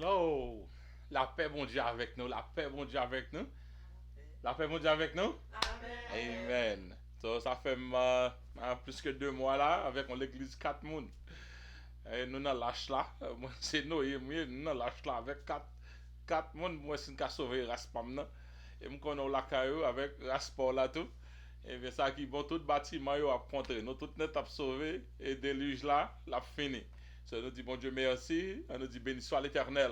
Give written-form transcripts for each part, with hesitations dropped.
Hello. La paix, bon Dieu, avec nous. La paix, bon Dieu, avec nous. La paix, bon Dieu, avec nous. Amen. So, ça fait plus que 2 mois là, avec l'église 4 moun. Et nous dans lâche là. Moi, c'est nous, nous dans lâche là, avec 4 moun. Moi, c'est une sauvé Raspam là. Et nous connaissons la caillou avec Rasport là tout. Et bien, ça qui bon, tout bâtiment yo a montré. Nous, tout net a sauvé. Et déluge là, l'a fini. So, nous dit bon Dieu merci. On nous dit béni soit l'éternel.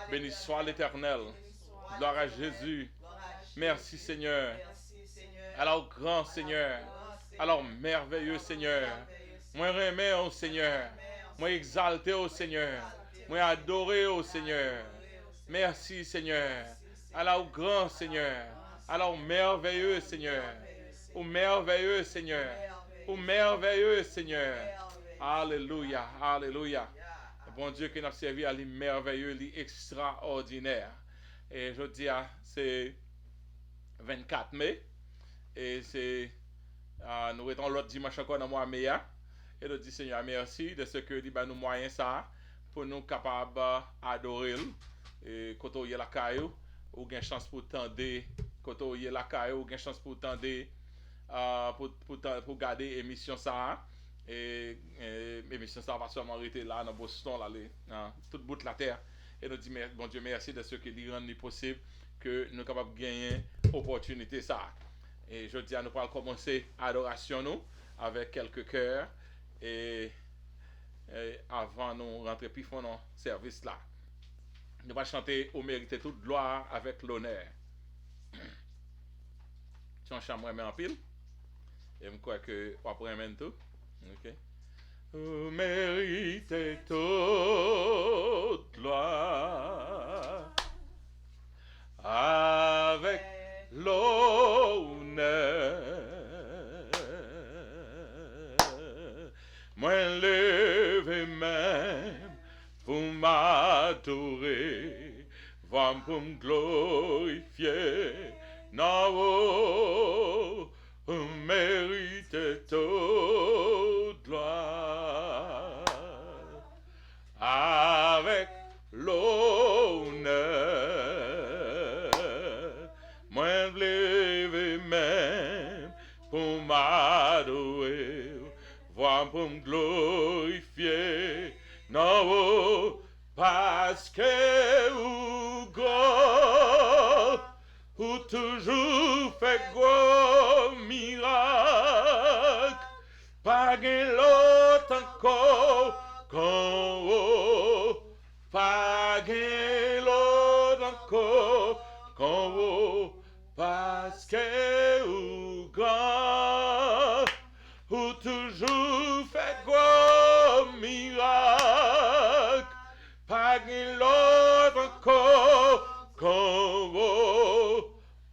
Béni soit l'éternel. Gloire à Jésus. Merci Seigneur. Alors grand Seigneur. Alors merveilleux Seigneur. Moi remet au Seigneur. Moi exalté au Seigneur. Moi adoré au Seigneur. Merci Seigneur. Alors grand Seigneur. Alors merveilleux Seigneur. Au merveilleux Seigneur. Au merveilleux Seigneur. Alléluia. Alléluia. Bon Dieu qui nous a servi à merveilleux, extraordinaire. Et je dis, c'est 24 mai. Et c'est, nous étions l'autre dimanche encore dans le mois de mai. Et nous disons, Seigneur, merci de ce que nous moyens ça pour nous capables d'adorer. Et quand on y a la caillou, ou gain chance pour tendre, quand on y a la caillou, ou gain chance pour tendre, pour garder l'émission ça. Et l'émission ça va seulement arrêter là dans Boston, là, toute bout de la terre. Et nous disons, bon Dieu, merci de ce qui lui rend possible que nous sommes capables de gagner l'opportunité ça. Et je dis à nous allons commencer l'adoration nous avec quelques chœurs et avant nous rentrer plus fond dans le service là. Nous allons chanter au mérite toute gloire avec l'honneur. Tu en chantes moi en pile. Et je crois que on va prendre tout. OK. Vous méritez toute gloire avec l'honneur. Moi levé même pour m'adorer, pour me glorifier. Non, vous méritez toute gloire avec l'honneur. Moi levé même pour m'adorer, pour me glorifier. Non, parce que vous grand, ou toujours fait gros miracle, pas gain l'autre encore, qu'on pas gain l'autre encore, qu'on parce que vous grand, ou toujours fait gros miracle, pas gain l'autre encore, qu'on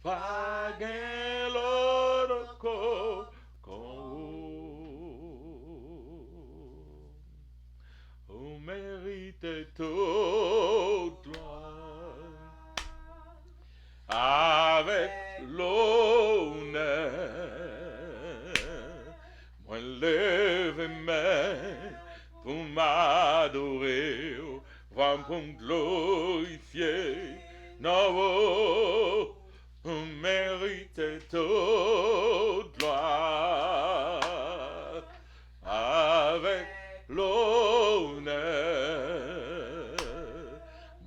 pas gain l'autre encore, on mérite toute gloire avec l'honneur. Moi lève main pour m'adorer, pour me glorifier. Non, on mérite toute gloire avec l'honneur.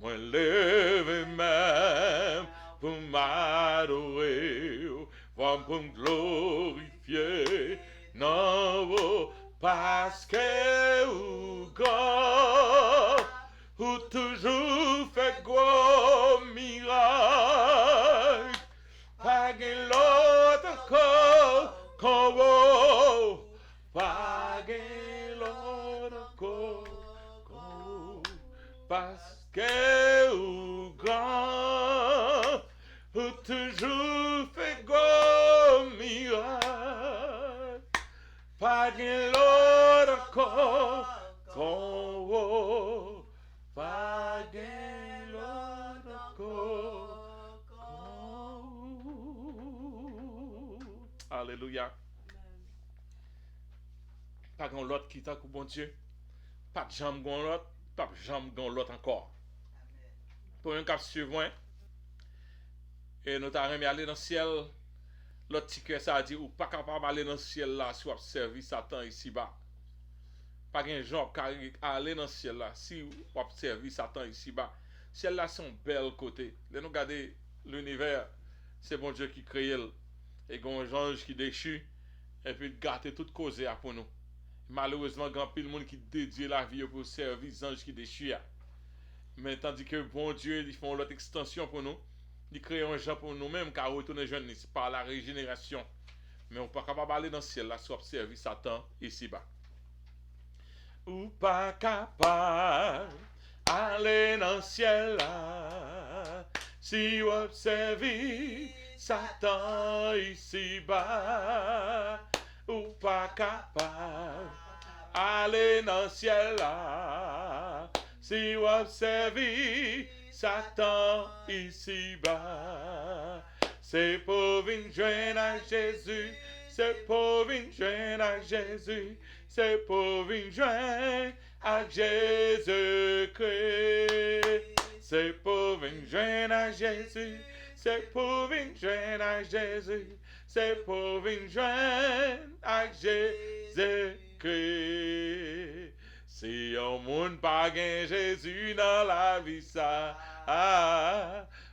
Moi lève même pour m'adorer, pour me glorifier. Non, parce que vous grand, ou toujours fait gros miracle, pas gain l'autre corps, qu'on pas gain l'autre corps, parce que vous grand, ou toujours fait gros miracle, pas gain l'autre corps, qu'on pas gain l'autre corps. Alléluia. Pas gain l'autre qui t'a bon Dieu. Pas de jambe gon l'autre, pas de jambe gon l'autre encore. Pour un cap suivant, et nous t'avons aller dans le ciel, l'autre petit cœur ça a dit, ou pas capable d'aller dans le ciel là, si vous avez servi Satan ici-bas. Pas qu'un genre qui aller dans le ciel là, si vous avez servi Satan ici-bas. Ciel là, c'est un bel côté. Là, nous regardons l'univers, c'est bon Dieu qui crée, et il y a un ange qui déchue, et puis gâter toute cause pour nous. Malheureusement, il y a pile de monde qui dédie la vie pour servir les anges qui déchouent. Mais tandis que bon Dieu, ils font l'autre extension pour nous. Ils créent un genre pour nous-mêmes car retourner jeune par la régénération. Mais on ne peut pas capable d'aller dans le ciel là, soit servir Satan ici-bas. Ou pas capable d'aller dans le ciel là, si vous observez Satan ici-bas. Ou pas capable d'aller dans le ciel là, si vous observez Satan ici-bas. C'est pour venir joindre à Jésus, c'est pour venir joindre à Jésus, c'est pour venir joindre à Jésus-Christ. C'est pour venir joindre à Jésus, c'est pour venir joindre à Jésus, c'est pour venir joindre à Jésus-Christ. Si on monde pas gain Jésus dans la vie ça,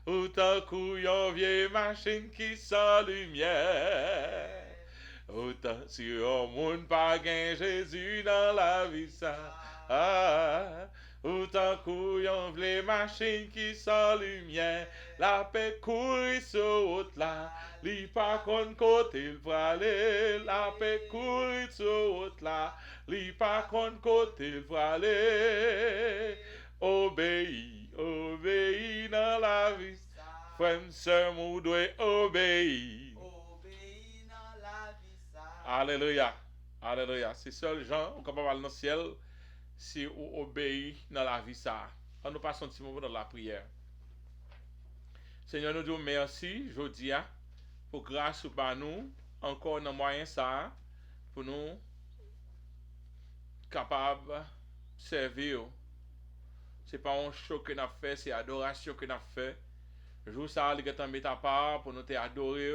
ou tant coup yon vieille machine qui sans lumière. Autant si on monde pas gain Jésus dans la vie ça, ou tant coup yon vieille machine qui sans lumière. La paix courir sur route là, li pas kon côté il va aller. La paix courir sur route là, li pas kon côté il va aller. Obéis, obéis dans la vie. Frère, sœur, vous devez obéir. Obéis dans la vie ça. Alléluia, alléluia. C'est seul gens qui sont capables d'aller dans le ciel si vous obéissez dans la vie ça. On nous passe un petit moment dans la prière. Seigneur, nous disons merci, je dis, pour grâce ou par nous, encore dans moyen ça, pour nous capables de servir. Ce n'est pas un show que nous avons fait, c'est adoration que nous avons fait. Jour ça, les gars mis à part pour nous adorer.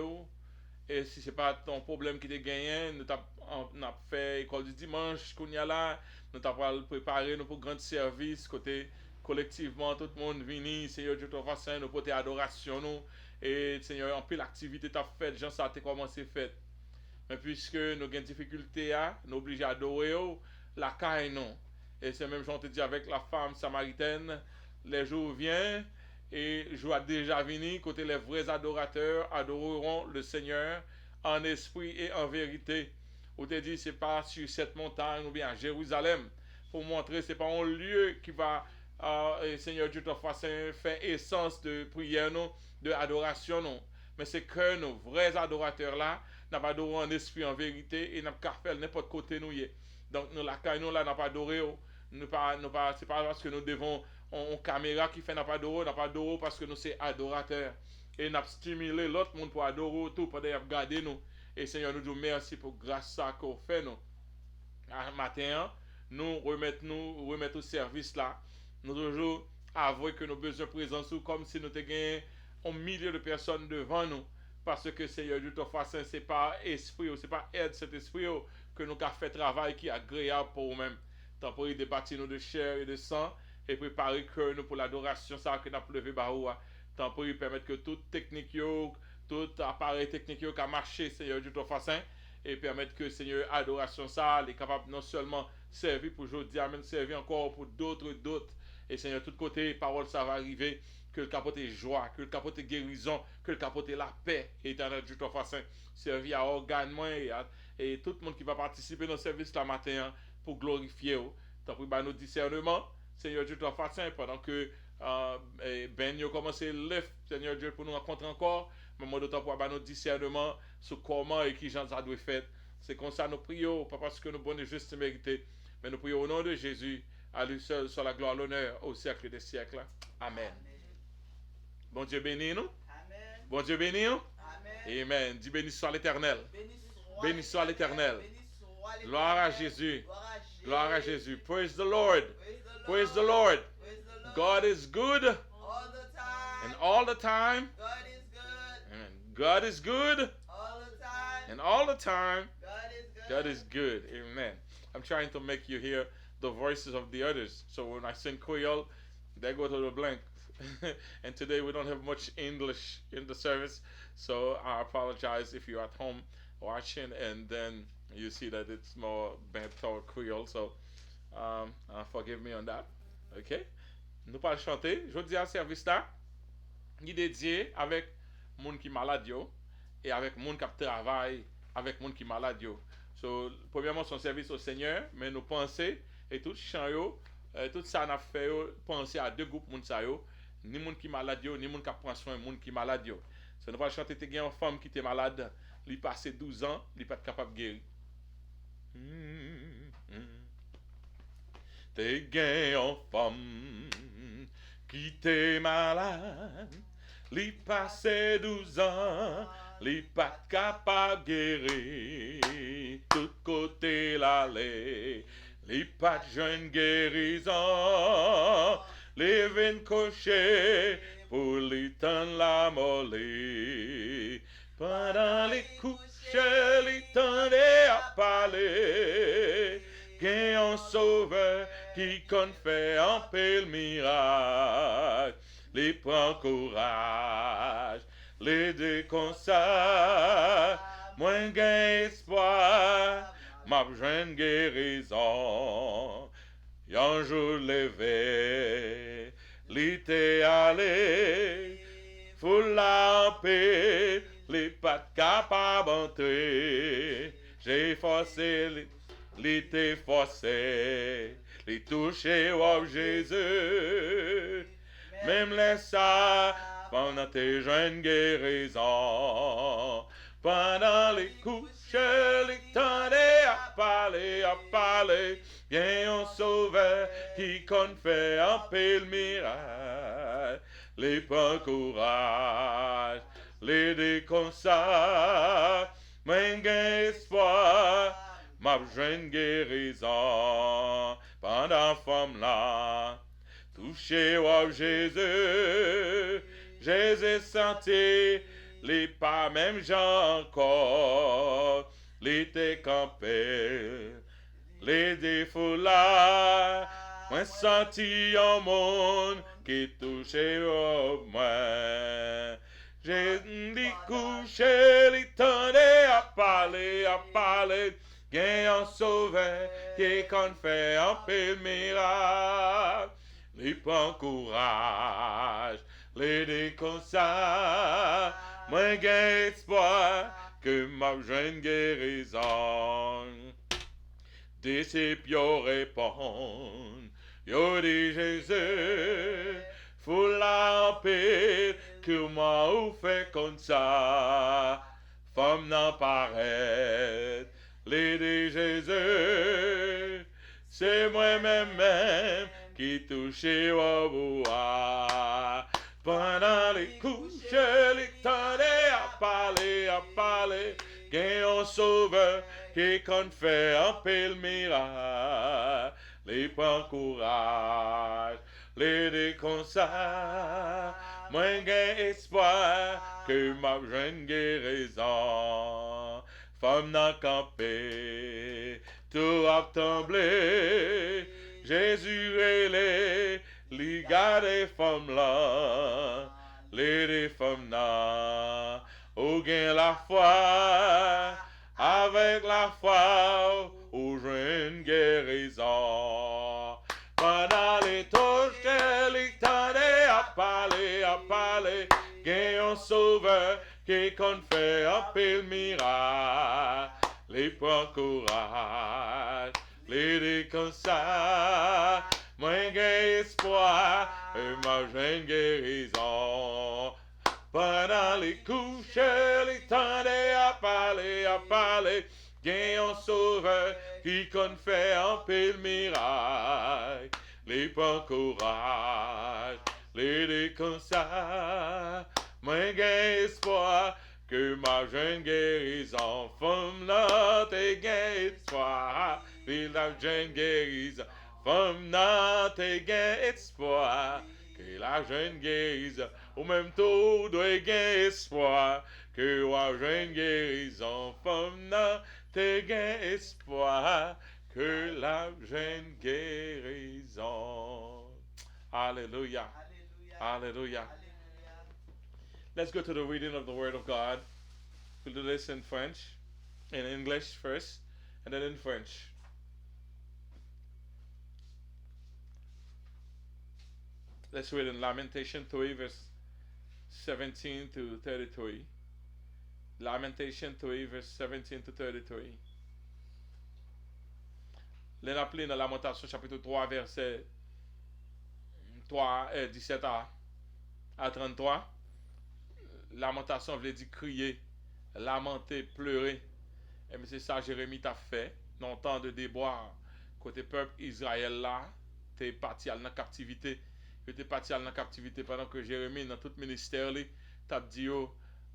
Et si ce n'est pas ton problème qui te gagne, nous avons fait l'école du dimanche, qu'on y a là, nous avons préparé nous pour grand service, côté collectivement, tout le monde vient, Seigneur Dieu, ton façon, nous pour adoration, nous, et Seigneur, en plus l'activité t'a fait, gens ça a commencé fait. Mais puisque nous avons des difficultés, nous obligés à adorer, la caille non. Et c'est même, j'en te dis avec la femme samaritaine, les jours viennent, et je vois déjà venir, côté les vrais adorateurs adoreront le Seigneur en esprit et en vérité. Ou te dit, c'est pas sur cette montagne ou bien à Jérusalem, pour montrer, c'est pas un lieu qui va, Seigneur Dieu, te fasse faire essence de prière, non, de adoration, non. Mais c'est que nos vrais adorateurs là, n'a pas adoré en esprit, en vérité, et n'a pas fait n'importe côté nous y est. Donc, nous, la caille, nous, là, n'a pas adoré, c'est pas parce que nous devons on caméra qui fait n'a pas d'euro parce que nous c'est adorateurs et n'a stimulé l'autre monde pour adorer tout pour regarder nous et Seigneur nous dit merci pour grâce ça qu'on fait nous matin nous remettre au service là nous toujours avouer que nous besoin de présence comme si nous étions un millier de personnes devant nous parce que Seigneur Dieu te fasse c'est pas esprit c'est pas aide cet esprit que nous avons fait travail qui est agréable pour nous-mêmes tant pour débattre nous de chair et de sang et préparer cœur nous pour l'adoration ça que nous avons levé baroua tant pour permettre que toute technique tout appareil technique qui a marché Seigneur Dieu ton façon et permettre que Seigneur adoration ça est capable non seulement servir pour aujourd'hui mais servir encore pour d'autres et Seigneur tout côté parole ça va arriver que le capote joie que le capote guérison que le capote la paix éternel Dieu ton façon servir à organe et tout le monde qui va participer dans le service la matin pour glorifier tant pour nos discernement Seigneur Dieu, toi façon pendant que Ben yo commencé le Seigneur Dieu pour nous rencontrer encore, mais moi d'autant pour avoir notre discernement sur comment et qui gens ça doit faire. C'est comme ça nous prions, pas parce que nous bonnes et justes mérités, mais nous prions au nom de Jésus, à lui seul soit la gloire, l'honneur au siècle des siècles. Amen. Bon Dieu béni nous. Amen. Bon Dieu béni nous. Amen. Amen. Dis béni soit l'Éternel. Béni soit l'Éternel. Gloire à Jésus. Gloire à Jésus. Praise the Lord. Praise the Lord. God is good all the time. God is good. Amen. God is good. All the time. And all the time, God is good. God is good. Amen. I'm trying to make you hear the voices of the others. So when I sing Creole, they go to the blank. And today we don't have much English in the service. So I apologize if you're at home watching and then you see that it's more bent toward Creole. So forgive me on that. OK? Nous pas chanter. Je dis à service là, il est dédié avec moun qui malade yo et avec moun qui travaille avec moun qui malade yo. So, premièrement, son service au Seigneur, mais nous penser et tout chant yo, tout ça n'a fait yo, penser à deux groupes moun sa yo, ni moun qui malade yo, ni moun qui prend soin moun qui malade yo. So, nous pas chanter te gen une femme qui était malade, li passé 12 ans, li pas capable guérir. Te gen une femme qui était malade, li passé 12 ans, li pas capable guérir, tout côté l'aller, li pas jeune guérison, li vin cocher pour li tendre la mollet, pendant les coucher li tendait à parler, gen un sauveur qui kon fait un pile miracle, li prend courage, les deux comme ça, moins gain espoir, m'a jeune guérison. Un jour levé, l'été allé, foule la en paix, les pas capables d'entrer. J'ai forcé, l'été forcé, les toucher au Jésus, même les ça. Pendant tes jeunes guérisons, pendant les couches, les tendait à parler, bien un sauveur qui qu'on fait un pile miracle, les prend courage, les déconseille, mais gain espoir, ma jeune guérison, pendant femme là, touché au Jésus. Jésus senti les pas même gens encore, les campé, les défauts là, moi senti un monde qui touchait au moins. J'ai dit couché, les tendait à parler, gain un sauveur qui qu'on fait un peu miracle, les prend courage. Les déconseils, moins gain espoir que ma jeune guérison. Disciples répondent, yo dit Jésus, faut la paix que moi ou fait comme ça. Femme n'en paraît, les dit Jésus, c'est moi-même qui touchait au bois. Pendant les couches, les tendait à parler, gain un sauveur qui qu'on fait un pile miracle, les prend courage, les déconseille, moins gain espoir que ma jeune guérison. Femme n'a campé, tout a tremblé, Jésus est les li garde femmes là, les femmes là, ou gain la foi, avec la foi, ou jeune guérison. Pendant les touches, les tendait à parler, gain un sauveur qui qu'on fait un pile miracle, les prend courage, les déconseille. Moins gain espoir, et ma jeune guérison. Pendant les couches, les tendait à parler, gain un sauveur qui qu'on fait un pile miracle, les prend courage, les déconseille, moins gain espoir que ma jeune guérison. Femme là, t'es gain espoir, puis la jeune guérison. Femme n'a te gain espoir, que la jeune guérison. Ou même tout doit gagner espoir. Que la jeune guérison, femme nan, te gain espoir. Que la jeune guérison. Hallelujah. Hallelujah. Let's go to the reading of the Word of God. We'll do this in French, in English first, and then in French. Let's read in Lamentation 3, verse 17 to 33. Lamentation 3, verse 17 to 33. Les rappelez dans Lamentation chapitre 3, verset 17 à 33. Lamentation veut dire crier, lamenter, pleurer. Et c'est ça Jérémie t'a fait. Dans le temps de déboire, côté peuple Israël là, t'es parti à la captivité. Tu es parti à la captivité pendant que Jérémie, dans tout ministère, t'a dit,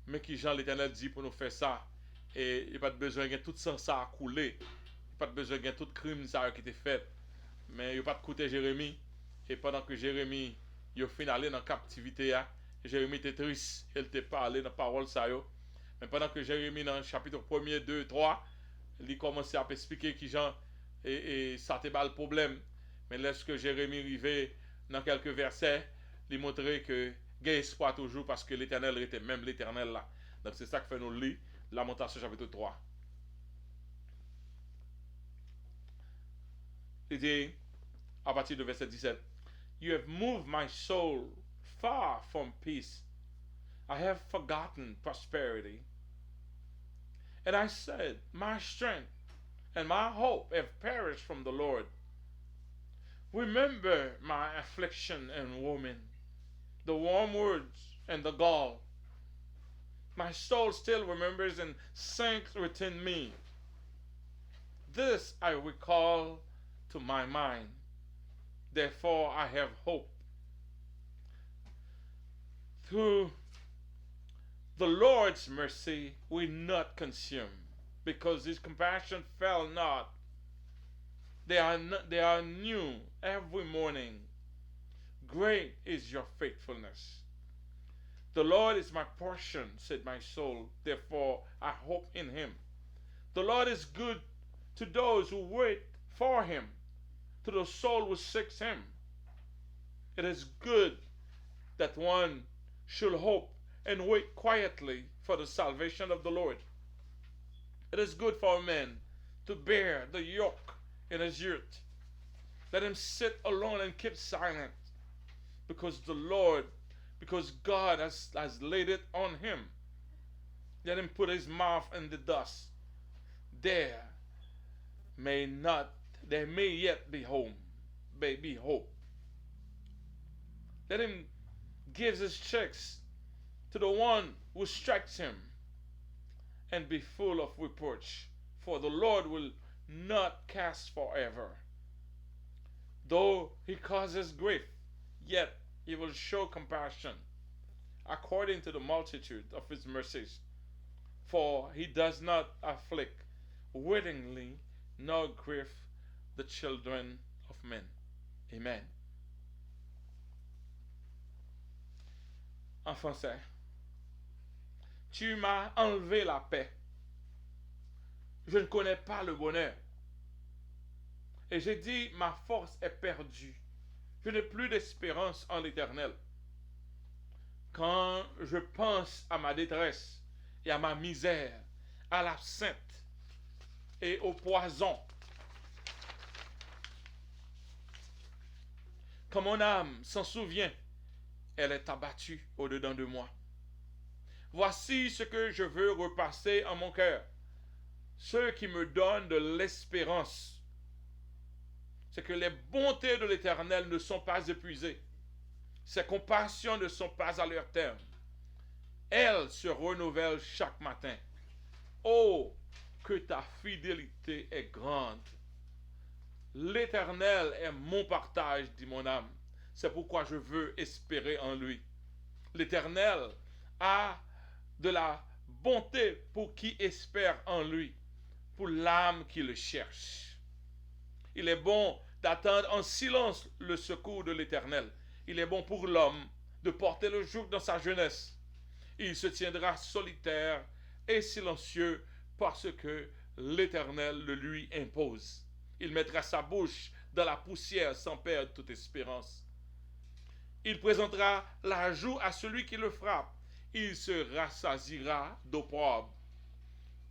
mais qui Jean l'Éternel dit pour nous faire ça. Et il n'y a pas de besoin de tout sang ça a coulé. Il n'y a pas de besoin de tout crime ça qui était fait. Mais il n'y a pas de côté Jérémie. Et pendant que Jérémie, il a fini d'aller dans la captivité, Jérémie était triste. Il t'a parlé dans la parole ça. Mais pendant que Jérémie, dans le chapitre 1er, 2, 3, il commençait à expliquer qui Jean et ça t'est pas le problème. Mais lorsque Jérémie arrivait dans quelques versets, il montrait que il y a espoir toujours parce que l'Éternel était même l'Éternel là. Donc c'est ça que fait nous lire Lamentation chapitre 3. Il dit à partir du verset 17, You have moved my soul far from peace. I have forgotten prosperity. And I said, My strength and my hope have perished from the Lord. Remember my affliction and woman, the warm words and the gall. My soul still remembers and sinks within me. This I recall to my mind. Therefore I have hope. Through the Lord's mercy we not consumed, because his compassion fell not. They are new every morning. Great is your faithfulness. The Lord is my portion, said my soul. Therefore I hope in him. The Lord is good to those who wait for him, to the soul who seeks him. It is good that one should hope and wait quietly for the salvation of the Lord. It is good for a man to bear the yoke in his youth. Let him sit alone and keep silent, because God has laid it on him. Let him put his mouth in the dust. There may yet be hope. Let him give his checks to the one who strikes him, and be full of reproach, for the Lord will not cast forever. Though he causes grief, yet he will show compassion, according to the multitude of his mercies. For he does not afflict wittingly, nor grieve the children of men. Amen. En français. Tu m'as enlevé la paix. Je ne connais pas le bonheur. Et j'ai dit, ma force est perdue. Je n'ai plus d'espérance en l'Éternel. Quand je pense à ma détresse et à ma misère, à l'absinthe et au poison, quand mon âme s'en souvient, elle est abattue au-dedans de moi. Voici ce que je veux repasser en mon cœur. Ce qui me donne de l'espérance, c'est que les bontés de l'Éternel ne sont pas épuisées. Ses compassions ne sont pas à leur terme. Elles se renouvellent chaque matin. Oh, que ta fidélité est grande. L'Éternel est mon partage, dit mon âme. C'est pourquoi je veux espérer en lui. L'Éternel a de la bonté pour qui espère en lui, pour l'âme qui le cherche. Il est bon d'attendre en silence le secours de l'Éternel il est bon pour l'homme de porter le joug dans sa jeunesse. Il se tiendra solitaire et silencieux parce que l'Éternel le lui impose. Il mettra sa bouche dans la poussière sans perdre toute espérance. Il présentera la joue à celui qui le frappe. Il se rassasiera d'opprobre.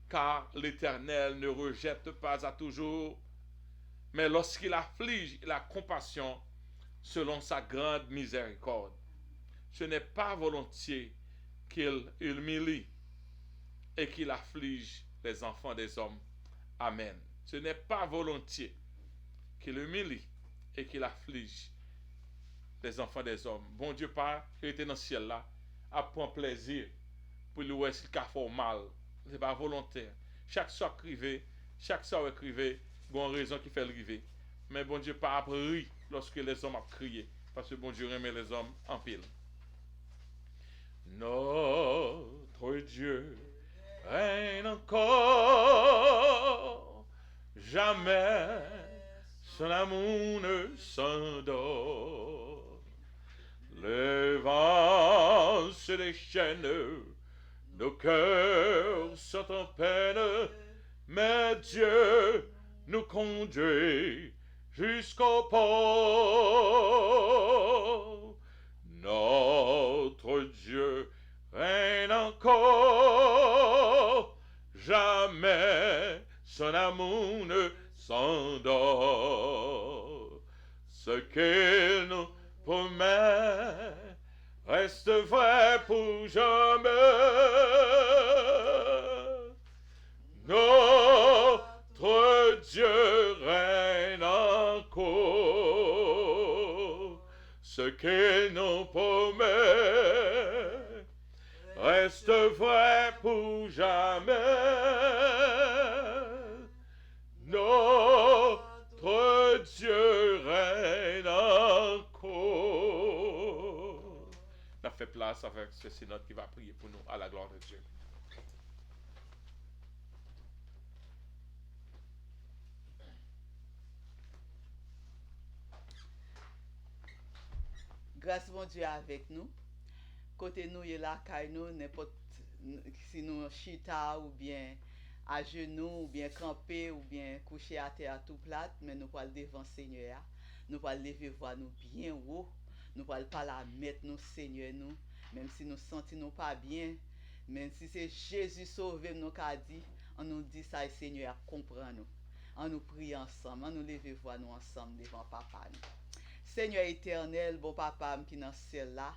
Car l'Éternel ne rejette pas à toujours, mais lorsqu'il afflige, il a compassion selon sa grande miséricorde. Ce n'est pas volontiers qu'il humilie et qu'il afflige les enfants des hommes. Amen. Ce n'est pas volontiers qu'il humilie et qu'il afflige les enfants des hommes. Bon Dieu Père, qui était dans le ciel là, a pris plaisir pour lui voir s'il a fait mal. Ce n'est pas volontaire. Chaque soir crivé, chaque soir écrivé, il y a une raison qui fait le river. Mais bon Dieu Père a ri lorsque les hommes ont crié, parce que bon Dieu aimait les hommes en pile. Notre Dieu règne encore, jamais son amour ne s'endort. Le vent se déchaîne, nos cœurs sont en peine, mais Dieu nous conduit jusqu'au port. Notre Dieu règne encore, jamais son amour ne s'endort. Ce qu'il nous promet reste vrai pour jamais. Notre Dieu règne encore. Ce qu'il nous promet reste vrai pour jamais. Notre Dieu règne encore. On a fait place avec ce synode qui va prier pour nous à la gloire de Dieu. Grâce mon Dieu avec nous. Côté nous, il est là, nous, n'importe si nous chita ou bien à genoux, ou bien camper, ou bien coucher à terre tout plate, mais nous allons devant Seigneur. Nous allons lever voix nous bien haut. Nous allons pas la mettre nous Seigneur nous, même si nous sentons nous pas bien, même si c'est Jésus sauvé nous qu'a dit, on nous dit ça Seigneur comprend nous. On nous prie ensemble, on nous lever voix nous ensemble devant papa nous. Seigneur éternel, bon papa qui dans ciel là,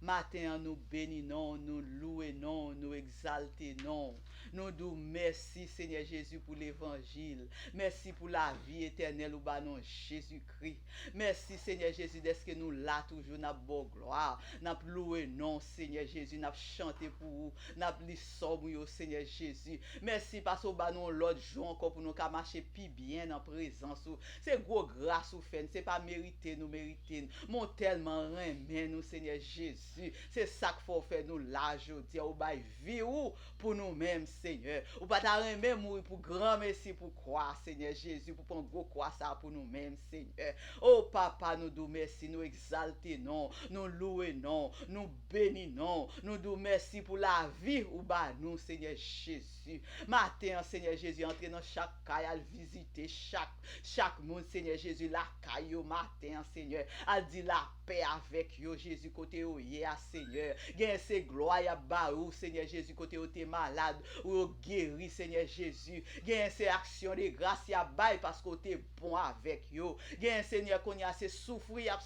matin nous bénissons, nous louons, nous exaltons. Nous disons merci Seigneur Jésus pour l'évangile. Merci pour la vie éternelle au nom Jésus-Christ. Merci Seigneur Jésus d'être que nous là toujours n'a beau gloire. N'a loué non Seigneur Jésus, n'a chanté pour vous, n'a li somme Seigneur Jésus. Merci parce que nous l'autre jour encore pour nous marcher plus bien en présence. C'est gros grâce ou fait, c'est pas mérité nous mériter. Mon tellement remet nous Seigneur Jésus. C'est ça qu'il faut faire nous là aujourd'hui ou bail vie ou pour nous-mêmes Seigneur. Ou pas ta remet mourir pour grand merci pour croire Seigneur Jésus pour prendre gros croix ça pour nous-mêmes Seigneur. Oh papa nous disons merci, nous exaltons, nous louons, nous bénissons, nous disons merci pour la vie ou bah nous Seigneur Jésus. Matin Seigneur Jésus entrer dans chaque caille visiter chaque monde Seigneur Jésus la caille matin Seigneur a dit la paix avec yo Jésus côté yo hier Seigneur. Gain c'est gloire ya ba ou Seigneur Jésus côté yo t'es malade ou guéri Seigneur Jésus. Gain c'est action de grâce ya bail parce que t'es bon avec yo. Gain Seigneur qu'on y a c'est souffrir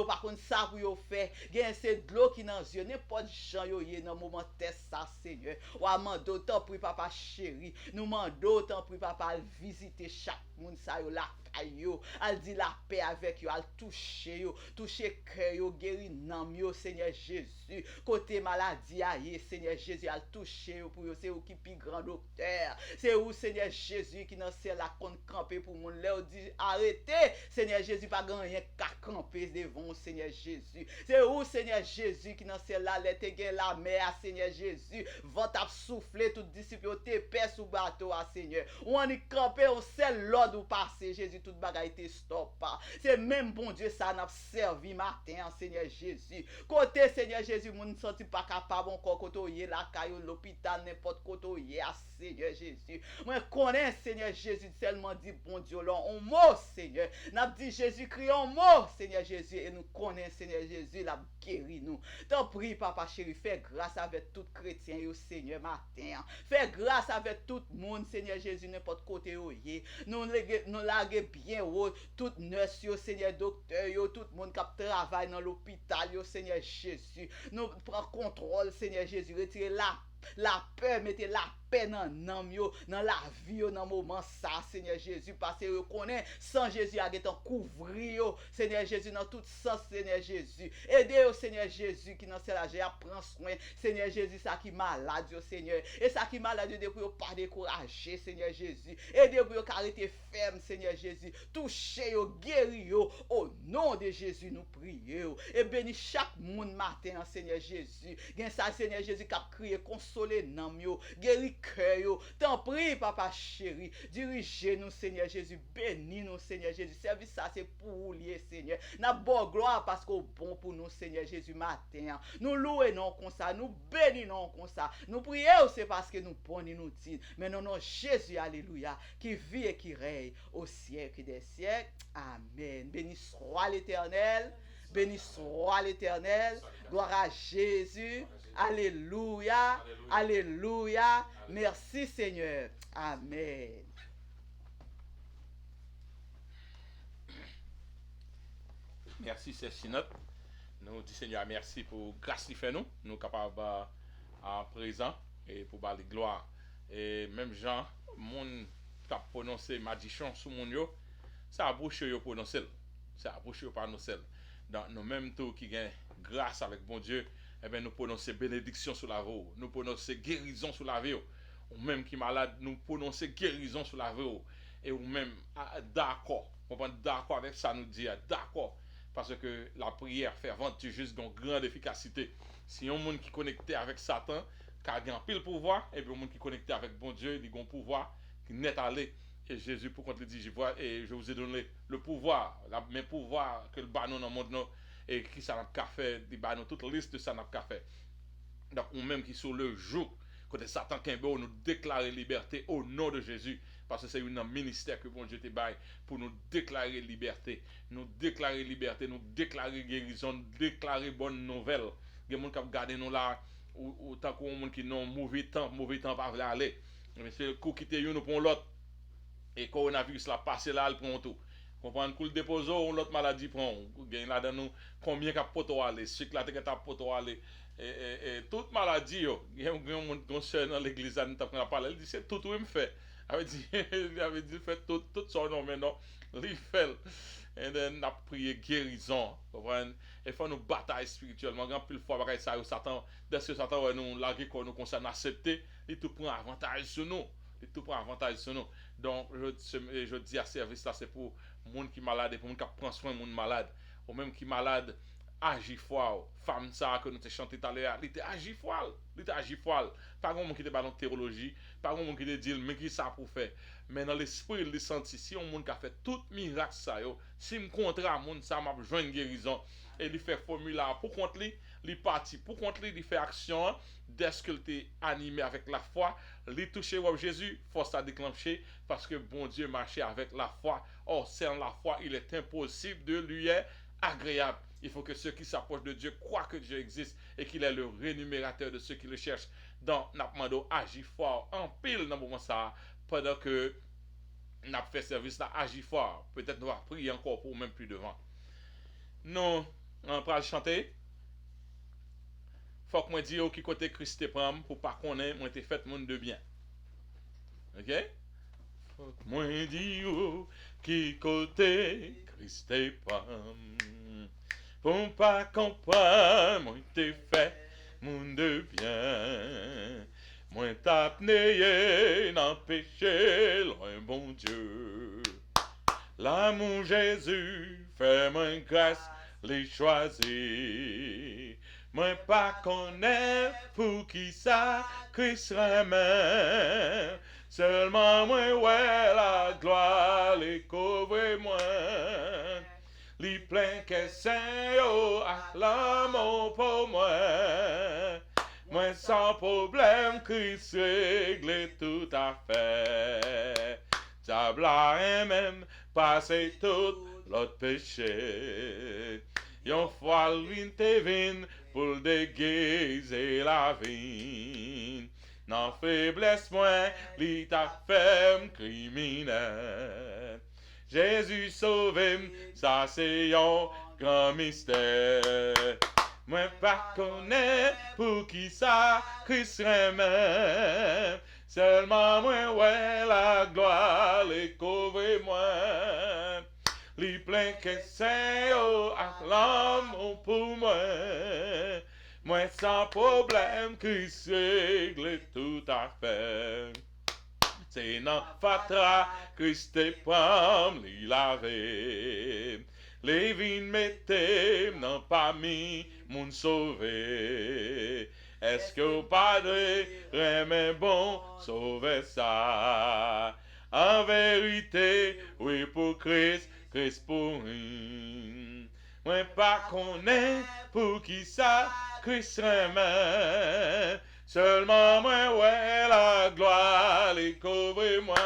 par contre ça pour yo faire. Gain c'est de l'eau qui dans yeux n'importe gens yo yé dans moment test ça Seigneur. Ou amando tant pour papa chéri. Nous mando tant pour papa visiter chaque monde ça yo la caillou. Elle dit la paix avec yo, elle toucher cœur yo, guéri nam yo Seigneur Jésus. Côté maladie aïe Seigneur Jésus, elle toucher yo pour yo, c'est ou qui plus grand docteur. C'est où Seigneur Jésus qui dans ciel la compte camper pour mon là dit arrêtez Seigneur Jésus pas gagner camper devant Seigneur Jésus. C'est où Seigneur Jésus qui dans celle-là, les gen la mer, Seigneur Jésus, vent a souffler tout disciple te paix sous bateau à Seigneur. Ou on y camper au seul l'ordre ou passer Jésus toute bagaille te stop pas. C'est même bon Dieu ça n'a servi matin Seigneur Jésus. Côté Seigneur Jésus, moun senti pas capable encore côté la caillou l'hôpital n'importe côté à Seigneur Jésus. Moi connais Seigneur Jésus seulement dit bon Dieu là un mot Seigneur. N'a dit Jésus crie un mot Seigneur Jésus et nous connaissons Seigneur Jésus l'a guéri nous. T'en prie papa chéri, fais grâce avec tout chrétien au Seigneur matin. Fais grâce avec tout monde Seigneur Jésus n'importe côté où nous laguer bien haut tout nurse yo Seigneur docteur yo tout monde qui travaille dans l'hôpital yo Seigneur Jésus. Nous prend contrôle Seigneur Jésus, retirer la peur, mettez la paix dans l'âme, dans la vie, dans le moment ça, Seigneur Jésus, parce que vous connaissez, sans Jésus, à être couvrir, Seigneur Jésus, dans tout sens, Seigneur Jésus. Aidez, Seigneur Jésus, qui dans cela, j'ai prend soin, Seigneur Jésus, ça qui malade, Seigneur. Et ça qui malade, de pour pas décourager, Seigneur Jésus. Aidez pour arrêter ferme, Seigneur Jésus. Touchez, guérir, au nom de Jésus, nous prions. Et bénis chaque monde matin, Seigneur Jésus. Gain ça, Seigneur Jésus, qui a crié, consoler nam yo, guéri cœur yo. T'en prie papa chéri, dirigez-nous Seigneur Jésus, bénis-nous Seigneur Jésus. Service ça c'est pour vous lier Seigneur. N'a bonne gloire parce qu'au bon pour nous Seigneur Jésus matin. Nous louons non comme ça, nous bénissons comme ça. Nous prions c'est parce que nous prenons nous dit. Mais non non Jésus alléluia qui vit et qui règne au siècle des siècles. Amen. Béni soit l'Éternel. Béni soit l'Éternel. Gloire à Jésus. Alléluia. Alléluia. Merci Seigneur. Amen. Merci Cécile. Nous disons Seigneur merci pour grâce qu'il fait nous. Nous capables à présent et pour parler gloire. Et même Jean, mon qui a prononcé Madichon sous mon yo, ça a bouché yo prononcer. Ça a bouché par nous seuls. Dans nos mêmes tours qui gagnent grâce avec bon Dieu, eh bien nous prononcer bénédiction sur la vie, nous prononcer guérison sur la vie, ou même qui malade, nous prononcer guérison sur la vie, et ou même d'accord, comprenez d'accord avec ça nous dit d'accord, parce que la prière fervente juste une grande efficacité. Si un monde qui est connecté avec Satan, qui a un pile pouvoir, et puis un monde qui est connecté avec bon Dieu, il a un pouvoir qui n'est allé. Et Jésus, pour qu'on te dise, je vous ai donné le pouvoir, le même pouvoir que le banon dans le monde, et qui ça n'a fait, il banon toute liste de ça n'a fait. Donc, ou même qui sur le jour, quand Satan Kimbo nous déclarer liberté au nom de Jésus, parce que c'est un ministère que bon Dieu te baille pour nous déclarer liberté, nous déclarer guérison, nous déclarer bonne nouvelle. Il y a des gens qui ont gardé nous là, ou tant qu'on monde qui n'ont mauvais temps pas voulu aller. Mais c'est le coup qui te nous pour l'autre. Et coronavirus la passe là, elle prend tout. Comprendre que le dépose l'autre maladie prend. Gagne là dans nous combien qu'a poto aller, ce que là t'a poto aller et toute maladie yo. Il y a un monde sœur dans l'église là nous t'a parlé, il dit c'est tout me fait. Il avait dit fait tout son nom maintenant, il fait. Et then n'a prié guérison, comprendre. Il faut nous bataille spirituellement, grand pile fois bagaille ça Satan, dès que Satan nous larguer nous concerne accepter, il tout prend avantage sur nous. Tout prend avantage sur nous. Donc, je dis à service là, c'est pour les gens qui sont malades et pour les gens qui prennent soin de gens malades. Ou même qui sont malades, agis fort. Femme ça que nous te chanté tout à l'heure, il était agis fort. Pas grand monde qui te parle de théologie, pas grand monde qui te dit, mais qui ça pour faire. Mais dans l'esprit, il senti, si on monde qui a fait tout miracle ça, si me contre un monde, ça m'a besoin de guérison. Et il fait formulaire pour contre lui, il parti pour contre lui, il fait action. Dès qu'il était animé avec la foi, il touché au Jésus, force à déclencher parce que bon Dieu marchait avec la foi. Or, sans la foi, il est impossible de lui être agréable. Il faut que ceux qui s'approchent de Dieu croient que Dieu existe et qu'il est le rémunérateur de ceux qui le cherchent. Donc, n'a demandé agit fort en pile dans le moment ça, pendant que n'a fait service là, agit fort. Peut-être nous va prier encore pour même plus devant. Non, on va chanter. Faut que moi dise qui côté Christ te prend pour pas connaître moi t'ai fait monde de bien. OK? Faut que moi dise qui côté Christ te prend pour pas comprendre moi t'ai fait monde de bien. Moi t'as pnéé dans péché loin bon Dieu. L'amour Jésus fait moi grâce, les choisi. Moi pas connais pour qui ça Christ remet. Seulement moi ouais la gloire les couvre moi. Li plein que saint yo à l'amour pour moi. Moi sans problème Christ règle tout à fait. Diable même passer tout l'autre péché. Yon fois lui te vin pour déguiser la vie. Nan faiblesse moins, li ta femme criminelle. Jésus sauve, ça c'est yon grand mystère. Moi pas connais pour qui ça Christ remet. Seulement moi ouais la gloire les couvre moi. Li plein que c'est à l'amour pour moi. Moi sans problème Christ règle tout à fait. C'est nan fatra Christ te pram li lave. Les vins mette nan pas mi moun sauvé. Est-ce que au Padre remet bon sauver ça? En vérité, oui pour Christ, Christ pour lui. Moi pas connais pour qui ça Christ remet. Seulement moi ouais la gloire les couvre moi.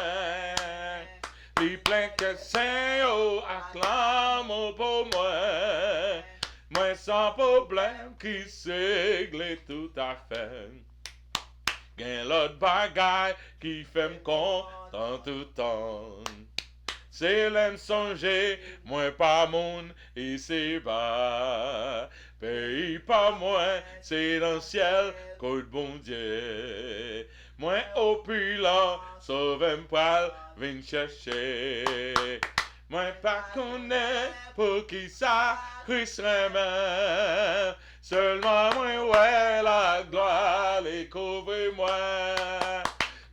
Les plein que saint yo acclame pour moi. Moi sans problème qui règle tout à fait. Gain l'autre bagaille qui fait me content tout temps. C'est l'aime songer, moi pas moun et c'est bas. Pays pas moi, c'est dans le ciel, côte bon Dieu. Moi opulent, sauve pral, vin chercher. Moi pas connais pour qui ça Christ remet. Seulement moi ouais la gloire les couvre moi.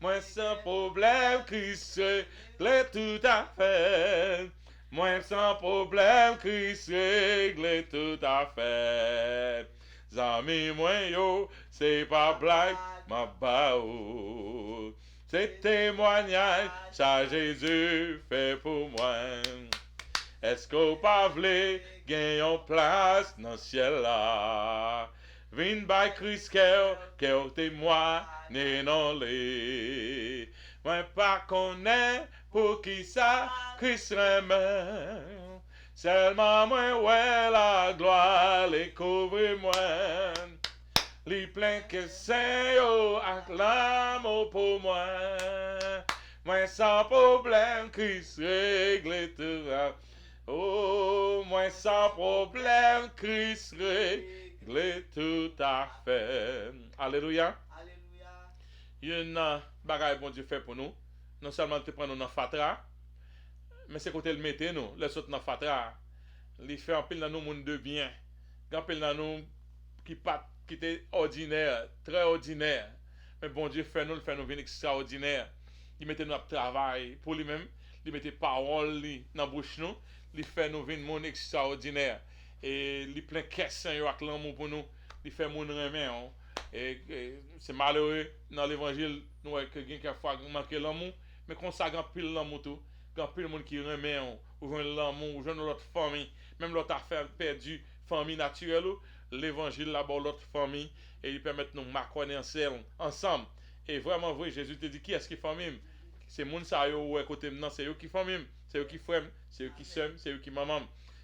Moi sans problème Christ règle tout à fait. Moi sans problème Christ règle tout à fait. Zami moi yo c'est pas blague ma bao. C'est témoignage ça Jésus fait pour moi. Est-ce qu'on pas vle gagne place dans le ciel là? Vin by Christ que témoin né non les. Moi pas connais pour qui ça Christ remet. Seulement moi ouais la gloire les couvre moi. Li plein que saint yo acclame pour moi. Moi sans problème Christ règle tout. Oh, moi sans problème Christ règle tout à fait. Alléluia. Il y a une bagaille bon Dieu fait pour nous. Non seulement te prendre nous dans fatra, mais c'est côté le mettre nous, les autres dans fatra. Il fait un pile dans nous monde de bien. Un pile dans nous qui était ordinaire, très ordinaire. Mais bon Dieu fait nous venir extraordinaire. Il mettait nous à travail pour lui-même, il mettait parole dans la bouche nous, il fait nous venir monde extraordinaire. Et il plein caisse avec l'amour pour nous, il fait mon remet. Et c'est malheureux dans l'évangile, nous voyons que quelqu'un qui a manqué l'amour, mais qu'on s'agit pile l'amour tout, quand pile monde qui remet, ou veut l'amour, ou veut l'autre famille, même l'autre affaire perdue, famille naturelle, l'évangile là-bas, l'autre famille, et il permet de nous marquer ensemble. Et vraiment, vrai, Jésus te dit qui est-ce qui famille? C'est moun sa yo ou côté maintenant, c'est eux qui famille, c'est eux qui frère, c'est eux qui sœur, c'est eux qui maman.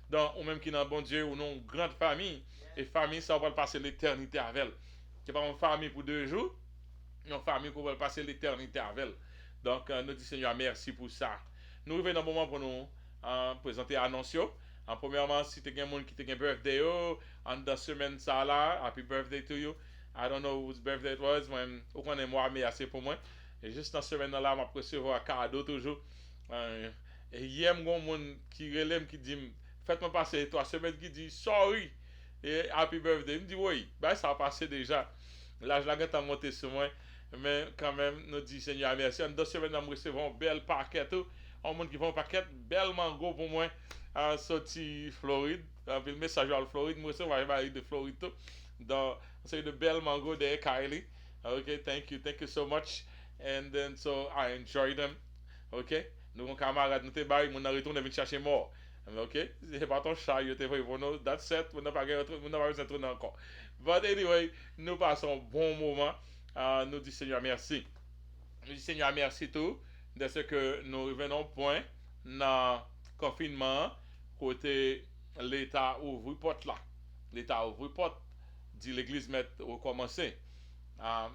Donc, ou même qui dans bon Dieu, ou non, grande famille, et famille, ça va passer l'éternité avec elle. C'est pas une famille pour 2 jours, une famille qu'on va passer l'éternité avec elle. Donc, nous disons Seigneur, merci pour ça. Nous arrivons dans le moment pour nous présenter l'annonce. Premièrement, si tu as quelqu'un qui a un birthday, en dans semaine ça là, happy birthday to you. I don't know whose birthday it was, mais au moins moi, mais assez pour moi. Et juste dans semaine là, je recevoir un cadeau toujours. Et hier, il y a un monde qui relève qui dit, faites-moi passer 3 semaines, qui dit sorry et happy birthday. Il me dit oui, ben, ça a passé déjà. Là, je l'ai monté sur moi. Mais quand même, nous disons Seigneur, merci. En 2 semaines, nous recevons un bel paquet. un monde qui fait un paquet bel mango pour moi à sorti Floride. Puis le message à Floride, moi aussi, on va aller de Floride tout. Donc, c'est de bel mango there, Kylie. Okay, thank you so much. And then, so I enjoy them. Ok? Nous, mon camarade, nous te bail, mon retourne venir chercher mort. Ok? C'est pas ton chat, il te fait pour nous. That's it. On n'a pas besoin de tourner encore. But anyway, nous passons un bon moment. Nous disons Seigneur merci. Nous disons Seigneur merci tout. De ce que nous revenons au point dans le confinement, côté l'État ouvre porte là. L'État ouvre porte, dit l'Église met recommencer.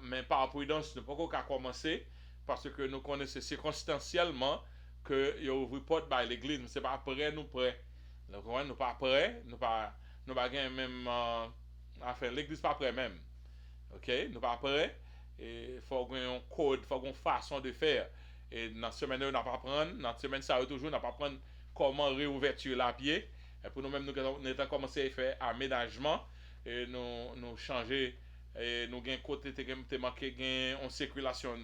Mais par prudence, nous ne pouvons pas commencer parce que nous connaissons circonstanciellement que il ouvre porte par l'église, mais c'est pas après nous prêt. Donc nous pas prêt, nous pas même enfin l'église pas prêt même. OK, nous pas prêt et faut qu'on un code, faut qu'on façon de faire. Et dans cette semaine on n'a pas prendre, dans cette semaine ça toujours n'a pas prendre comment réouverture la pied. Et pour nous même nous avons commencé à faire aménagement et nous changer et nous gain côté te manqué gain en circulation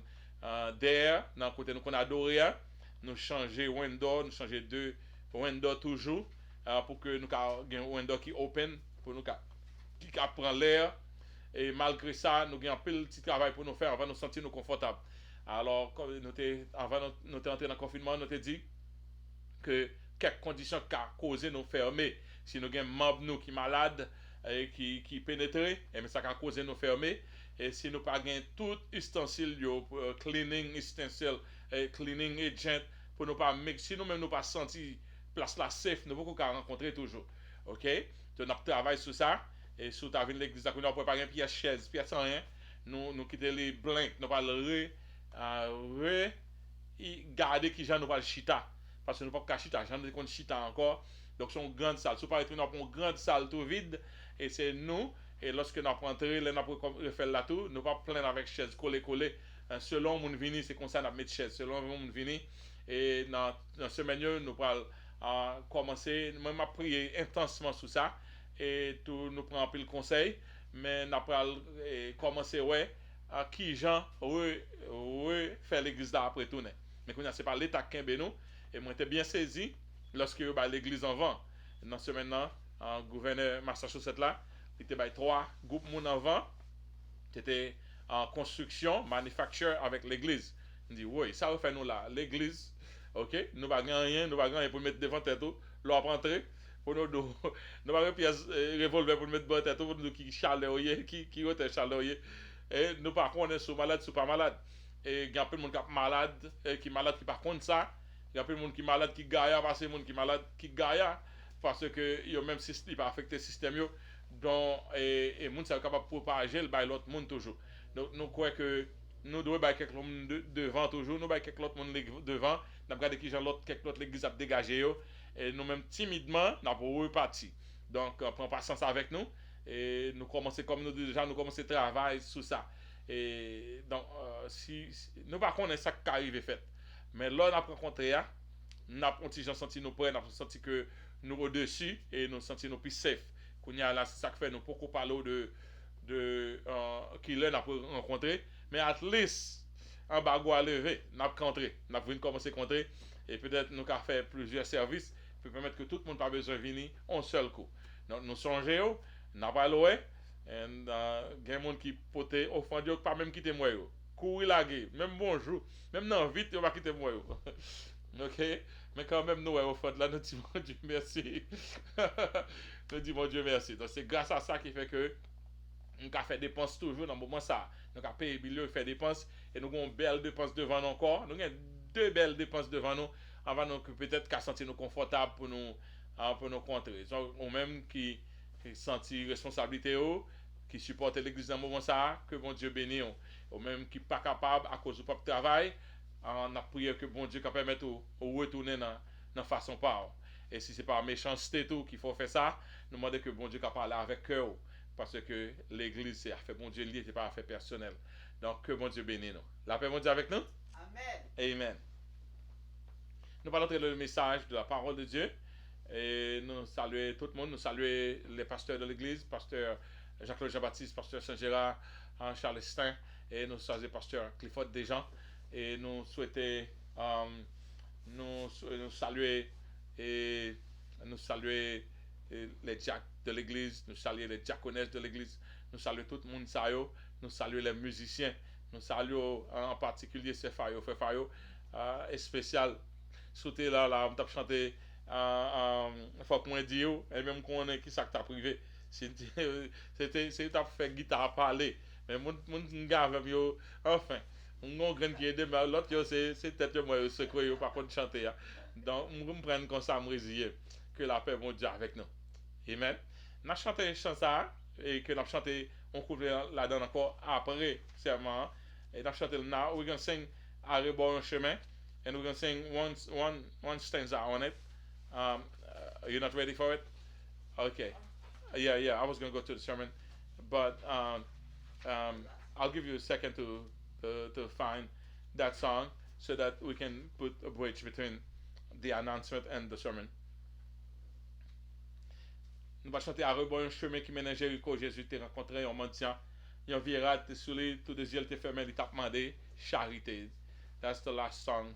d'air dans côté nous qu'on adoré nous changer window nous changer deux window toujours pour que nous gain window qui open pour nous qui prend l'air et malgré ça nous gain un petit travail pour nous faire avant nous sentir nous confortable. Alors comme nous avant nous entré dans le confinement nous te dit que quelques conditions qui a causé nous fermer si nous gain membre nous qui malade et qui pénétrer et mais ça a causé nous fermer et si nous pas gain tout ustensile cleaning ustensile cleaning agent pour nous pas si nous même nous pas senti place la safe nous pouvons rencontrer toujours. OK, donc on travaille sur ça et sous ta ville l'église nous pas pas gain pièce chaise pièce sans rien nous quitter les blancs nous pas garder qui gens nous pas chita parce que nous pas chita gens nous chita encore. Donc c'est une grande salle. Si vous parlez dans une grande salle tout vide, et c'est nous, et lorsque nous avons entré, nous avons refait la tour, nous pas plein avec chaises collées. Selon mon vini, c'est comme ça nous mettre chaises. Selon mon vini, et dans ce menu, nous allons commencer, moi je prié intensement sur ça, et tout nous prend un peu le conseil, mais nous allons commencer, ouais, à qui gens, faire l'église là après tout. Mais ce n'est pas l'État qui est nous, et moi j'étais bien saisi. Lorsque l'église en vend, dans ce maintenant, le gouverneur Massachusetts là, il était 3 groupes moun en vent, était en construction, manufacture avec l'église. Il dit, oui, ça va faire nous là, l'église, ok, nous pas rien pour mettre devant tête tout, l'on va rentrer, pour nous pas pièce revolver pour mettre devant tête tout, pour nous qui chaleur, qui rote chaleur, et nous par contre, on est sous malade, sous pas malade. Et il y a plein de monde qui est malade, qui malade qui par contre ça. Il y a plein de monde qui est malade qui gagne parce que monde qui malade qui gagne parce que il même système pas affecté système yo donc et monde ça capable propager le bail l'autre monde toujours. Donc nous croyons que nous devons bail quelques monde devant toujours, nous bail quelques autres monde devant, n'a regarder qui gens l'autre quelques autres l'église a dégagé yo et nous même timidement n'a pas reparti. Donc prend patience avec nous et nous commencer comme nous déjà nous commencer travail sur ça. Et donc si nous pas connaître ça qui arrive fait. Mais là, on a rencontré, nous avons senti nous prêts, nous avons senti que nous au-dessus et nous senti nous plus safe. C'est ça qui fait nous beaucoup parler de qui là, nous avons rencontré. Mais at least, en bas, à lever, nous avons rencontré. Nous avons commencé à rencontrer et peut-être nous avons fait plusieurs services pour permettre que tout le monde n'a pas besoin de venir en seul coup. Donc, nous songeons, nous n'avons pas loué, et il y a des gens qui potent offendu, pas même quitter moi. Courir la gueule, même bonjour, même non, vite, on va quitter moi. Ok? Mais quand même, nous, au fond de là, nous disons, mon Dieu, merci. Nous disons, mon Dieu, merci. Donc, c'est grâce à ça qui fait que nous avons fait des dépenses toujours dans le moment ça. Nous avons payé billet, fait des dépenses, et nous avons une belle dépense devant nous encore. Nous avons 2 belles dépenses devant nous, avant nous, peut-être qu'à sentir nous confortables pour nous contrer. Donc, ou même qui sentir responsabilité, qui supportent l'église dans le moment ça, que bon Dieu bénisse. Ou même qui pas capable à cause du propre travail, on a prié que bon Dieu peut permettre de retourner dans façon par. Et si c'est par méchanceté tout qu'il faut faire ça, nous demandons que bon Dieu peut parler avec cœur parce que l'église c'est affaire bon Dieu lié, c'est pas affaire personnelle. Donc que bon Dieu bénisse nous. La paix bon Dieu avec nous. Amen. Amen. Nous allons entrer le message de la parole de Dieu et nous saluer tout le monde, nous saluer les pasteurs de l'église, pasteur Jacques-Claude Jean-Baptiste, pasteur Saint-Gérard, Charles Estin, et nous saluons pasteur Clifford Desjans et nous souhaitons nous saluer et nous saluer les diacres de l'église, nous saluer les diaconesses de l'église, nous saluer tout le monde ça yo, nous saluer les musiciens, nous saluer en particulier ces Fayo, frère Fayo, et spécial. Sauter là, on t'a chanté, faut que moi dire, et même qu'on est qui ça que t'as privé. C'est t'as fait guitare parler, mais mon gars avec yo, enfin. On grand qui aide mais l'autre c'est tête moi secret yo pas contre chanter. Donc on prendre comme ça me résigner que la paix bon Dieu avec nous. Amen. N'a chanté une chanson ça et que n'a chanté on couvre la donne encore après serment et n'a chanté now we're going to sing Arrêt chemin and we're going to sing one stanza on it. You're not ready for it? Okay. Yeah, I was going to go to the sermon but I'll give you a second to find that song so that we can put a bridge between the announcement and the sermon. Nous allons chanter à rebond un chemin qui mène à Jéricho. Jésus t'a rencontré un mendiant. Il viera te saoulé, tout des yeux te fermé, il t'a demandé charité. That's the last song.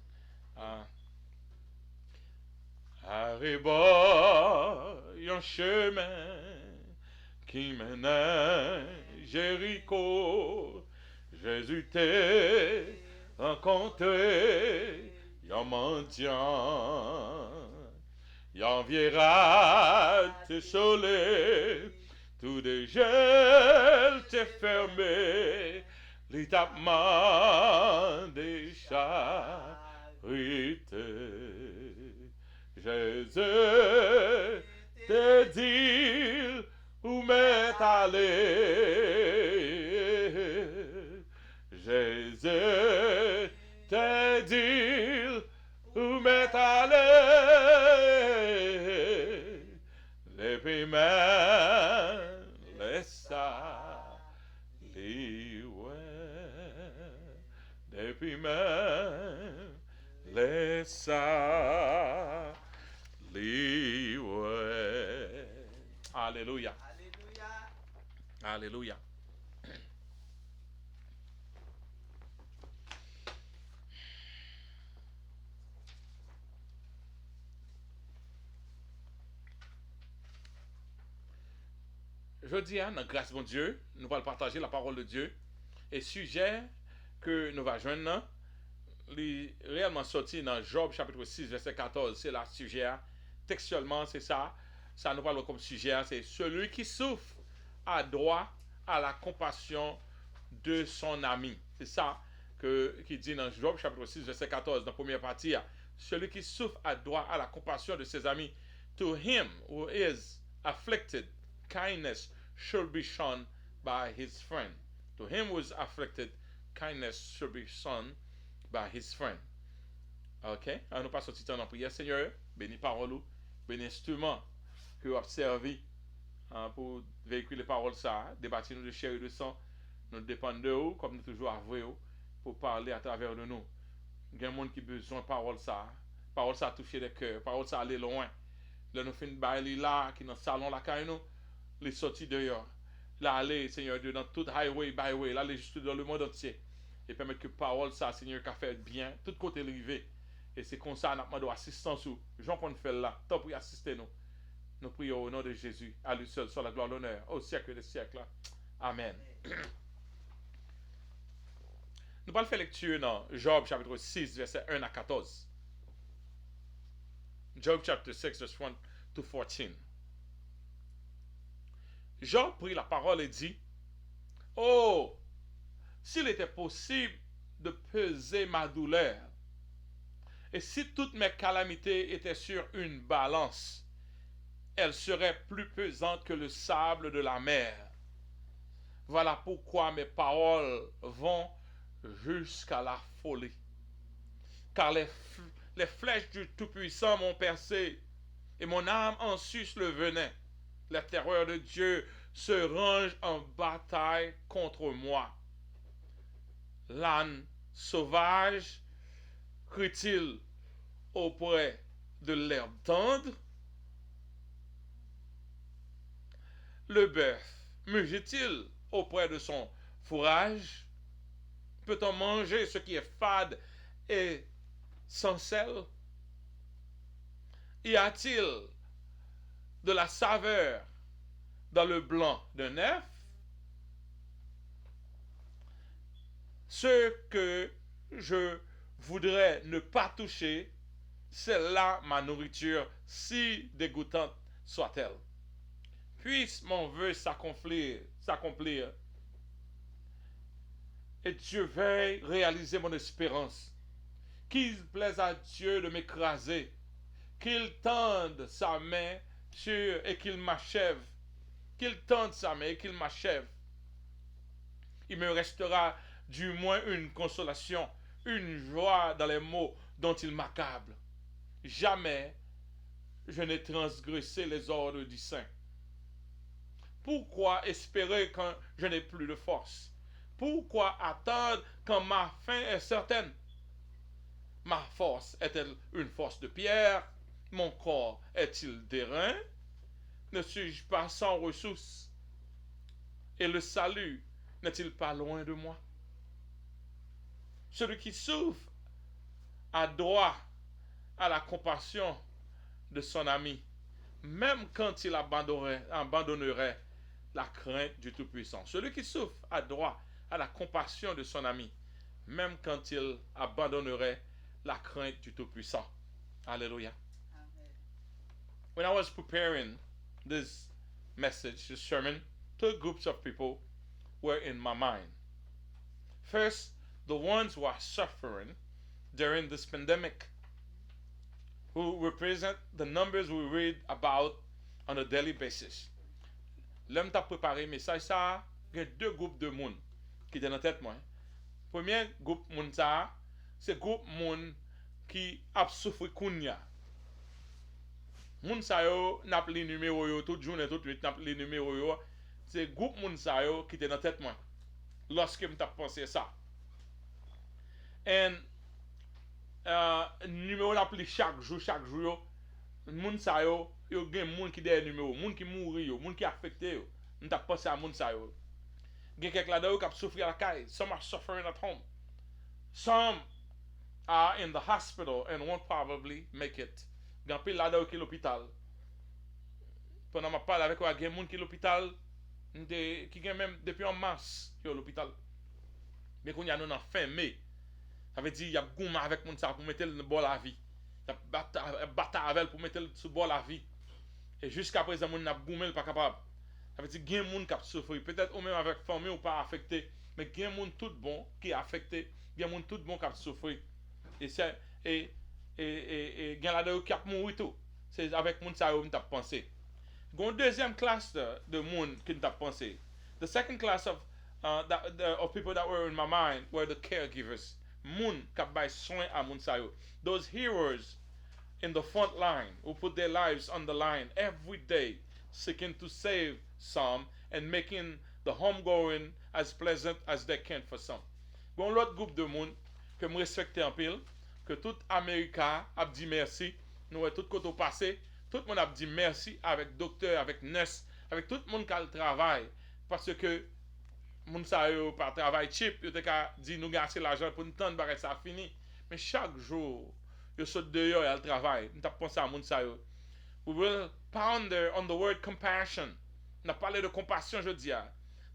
À rebond un chemin qui mène à Jéricho. Jésus t'a rencontré, un mendiant. Il viendra te sauver, tout de gel te fermer, l'étapement des charité. Jésus te dit où m'est allé. Jésus te dit où m'est allé. Les paiements, les salis, les paiements, les salis. Alléluia. Alléluia. Je dis, dans grâce bon Dieu, nous allons partager la parole de Dieu. Et sujet que nous allons joindre, réellement sorti dans Job chapitre 6, verset 14, c'est le sujet. Textuellement, c'est ça. Ça nous parle comme sujet, c'est celui qui souffre a droit à la compassion de son ami. C'est ça qui dit dans Job chapitre 6, verset 14, dans la première partie. Celui qui souffre a droit à la compassion de ses amis. To him who is afflicted, kindness should be shown by his friend. To him who is afflicted, kindness should be shown by his friend. Ok? Alors nous passons tout temps en prière. Seigneur, bénis parole, bénis instrument que vous avez servi pour véhiculer les paroles ça, débattre nous de chair et de sang. Nous dépendons de vous, comme nous toujours avoué, pour parler à travers de nous. Il y a des gens qui ont besoin de parole ça. Parole ça toucher les cœurs. Parole ça aller loin. Là, nous finissons par aller là, qui est dans le salon, là, quand nous, les sorties dehors. Là, aller, Seigneur Dieu, dans tout highway, byway, là, aller juste dans le monde entier. Et permettre que parole ça, Seigneur, qu'a fait bien, tout côté arrivé. Et c'est comme ça, nous demandons assistance ou Jean-Paul fait là, tant pour assister nous. Nous prions au nom de Jésus, à lui seul, soit la gloire, l'honneur, au siècle des siècles. Amen. Nous allons faire lecture dans Job chapitre 6, verset 1 à 14. Job chapter 6, verse 1 to 14. Job prit la parole et dit, oh, s'il était possible de peser ma douleur, et si toutes mes calamités étaient sur une balance, elles seraient plus pesantes que le sable de la mer. Voilà pourquoi mes paroles vont jusqu'à la folie. Car les flèches du Tout-Puissant m'ont percé, et mon âme en suce le venin. La terreur de Dieu se range en bataille contre moi. L'âne sauvage crie-t-il auprès de l'herbe tendre? Le bœuf mugit-il auprès de son fourrage? Peut-on manger ce qui est fade et sans sel? Y a-t-il de la saveur dans le blanc d'un œuf? Ce que je voudrais ne pas toucher, c'est là ma nourriture, si dégoûtante soit-elle. Puisse mon vœu s'accomplir, et Dieu veuille réaliser mon espérance. Qu'il plaise à Dieu de m'écraser, qu'il tende sa main et qu'il m'achève. Qu'il tende sa main et qu'il m'achève. Il me restera du moins une consolation, une joie dans les maux dont il m'accable. Jamais je n'ai transgressé les ordres du Saint. Pourquoi espérer quand je n'ai plus de force? Pourquoi attendre quand ma fin est certaine? Ma force est-elle une force de pierre? Mon corps est-il d'airain? Ne suis-je pas sans ressources? Et le salut n'est-il pas loin de moi? Celui qui souffre a droit à la compassion de son ami, même quand il abandonnerait la crainte du Tout-Puissant. Celui qui souffre a droit à la compassion de son ami, même quand il abandonnerait la crainte du Tout-Puissant. Alléluia. Amen. When I was preparing this message, this sermon, two groups of people were in my mind. First, the ones who are suffering during this pandemic, who represent the numbers we read about on a daily basis. L'homme t'a préparé message ça, il y a deux groupes de monde qui étaient dans tête moi. Premier groupe monde ça, c'est groupe monde qui a souffert kounya. Moun sa yo n'a les numéros yo toute journée toute nuit n'a les numéros yo, c'est groupe moun sa yo qui était dans tête moi. Lorsque m't'a pensé ça. And numéro la pli chaque jour yo, moun sa yo gen moun qui des numéro, moun qui mouri yo, moun qui affecté yo. M't'a pensé à moun sa yo. Gen quelques là dedans qui a souffert à la caille, some are suffering at home. Some are in the hospital and won't probably make it. Gan pile là dedans qui l'hôpital. Pendant ma parle avec gen moun qui l'hôpital qui gen même depuis en mars qui l'hôpital. Mais qu'on y a nous en fin mai. Ça veut dire y a gouma avec moun ça pour mettre le bord la vie. Y a bataille avec pour mettre sur bord la vie. Et jusqu'à présent moun n'a goumé pas capable. Ça veut dire gen moun qui a souffert, peut-être ou même avec famille ou pas affecté, mais gen moun tout bon qui est affecté, gen moun tout bon qui a souffert. Et c'est et gen la de qui a mouru tout. C'est avec moun ça on t'a pensé. Gon deuxième classe de moun qui t'a pensé. The second class of people that were in my mind were the caregivers. Moun kap bay soin à moun sa yo. Those heroes in the front line who put their lives on the line every day, seeking to save some and making the homegoing as pleasant as they can for some. Bon l'autre groupe de moun que me respecte en pile, que tout America a dit merci, nous tout côté passé, tout le monde a dit merci avec docteur, avec nurse, avec tout le monde qui a le travail parce que moun sa yo par travail cheap, yo te ka di nou gase l'argent pour nous tendre bagay ça fini. Mais chaque jour, yo saute dehors et al travail. Nous t'a pensé à moun sa yo. We will ponder on the word compassion. On a parlé de compassion jeudi.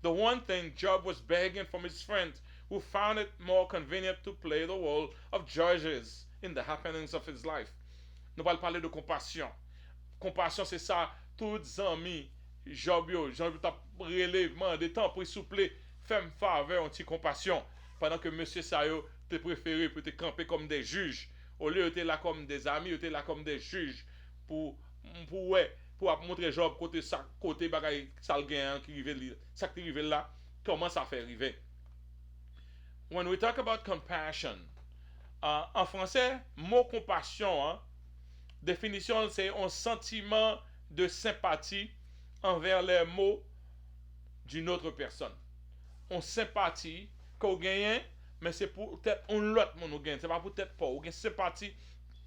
The one thing Job was begging from his friends who found it more convenient to play the role of judges in the happenings of his life. Nous allons parler de compassion. Compassion, c'est ça, tous amis. Job t'a relèvement des temps pour souffler, fais-moi faveur, anti-compassion, pendant que monsieur Sayo te préféré pour te camper comme des juges, au lieu de là comme des amis, tu es là comme des juges, pour montrer Job côté bagay sale gain qui arrive ça qui arrive là, comment ça fait arriver. When we talk about compassion, en français, mot compassion, définition c'est un sentiment de sympathie envers les maux d'une autre personne. On sympathie qu'on gagne, mais c'est pour peut-être un l'autre monde gagne. C'est pas pour peut-être pas. On gagne sympathie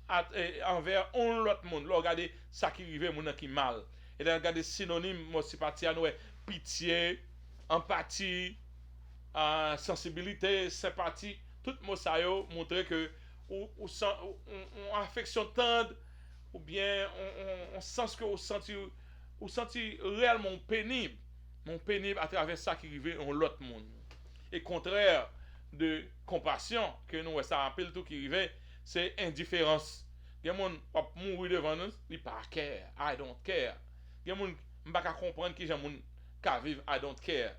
envers un l'autre monde. Là, regardez ça qui arrive, mon qui mal. Et là, regardez synonyme de sympathie, nous pitié, empathie, sensibilité, sympathie. Tout mot ça yo montre que on affection tendre ou bien on sent que vous senti réellement pénible, mon pénible à travers ça qui arrive en l'autre monde. Et contraire de compassion que nous ça rappelle tout qui arrive, c'est indifférence. Il y a des gens qui mourir devant nous, ils pas care, I don't care. Il y a des gens qui ne pas comprendre qui j'ai moun ka vivre I don't care.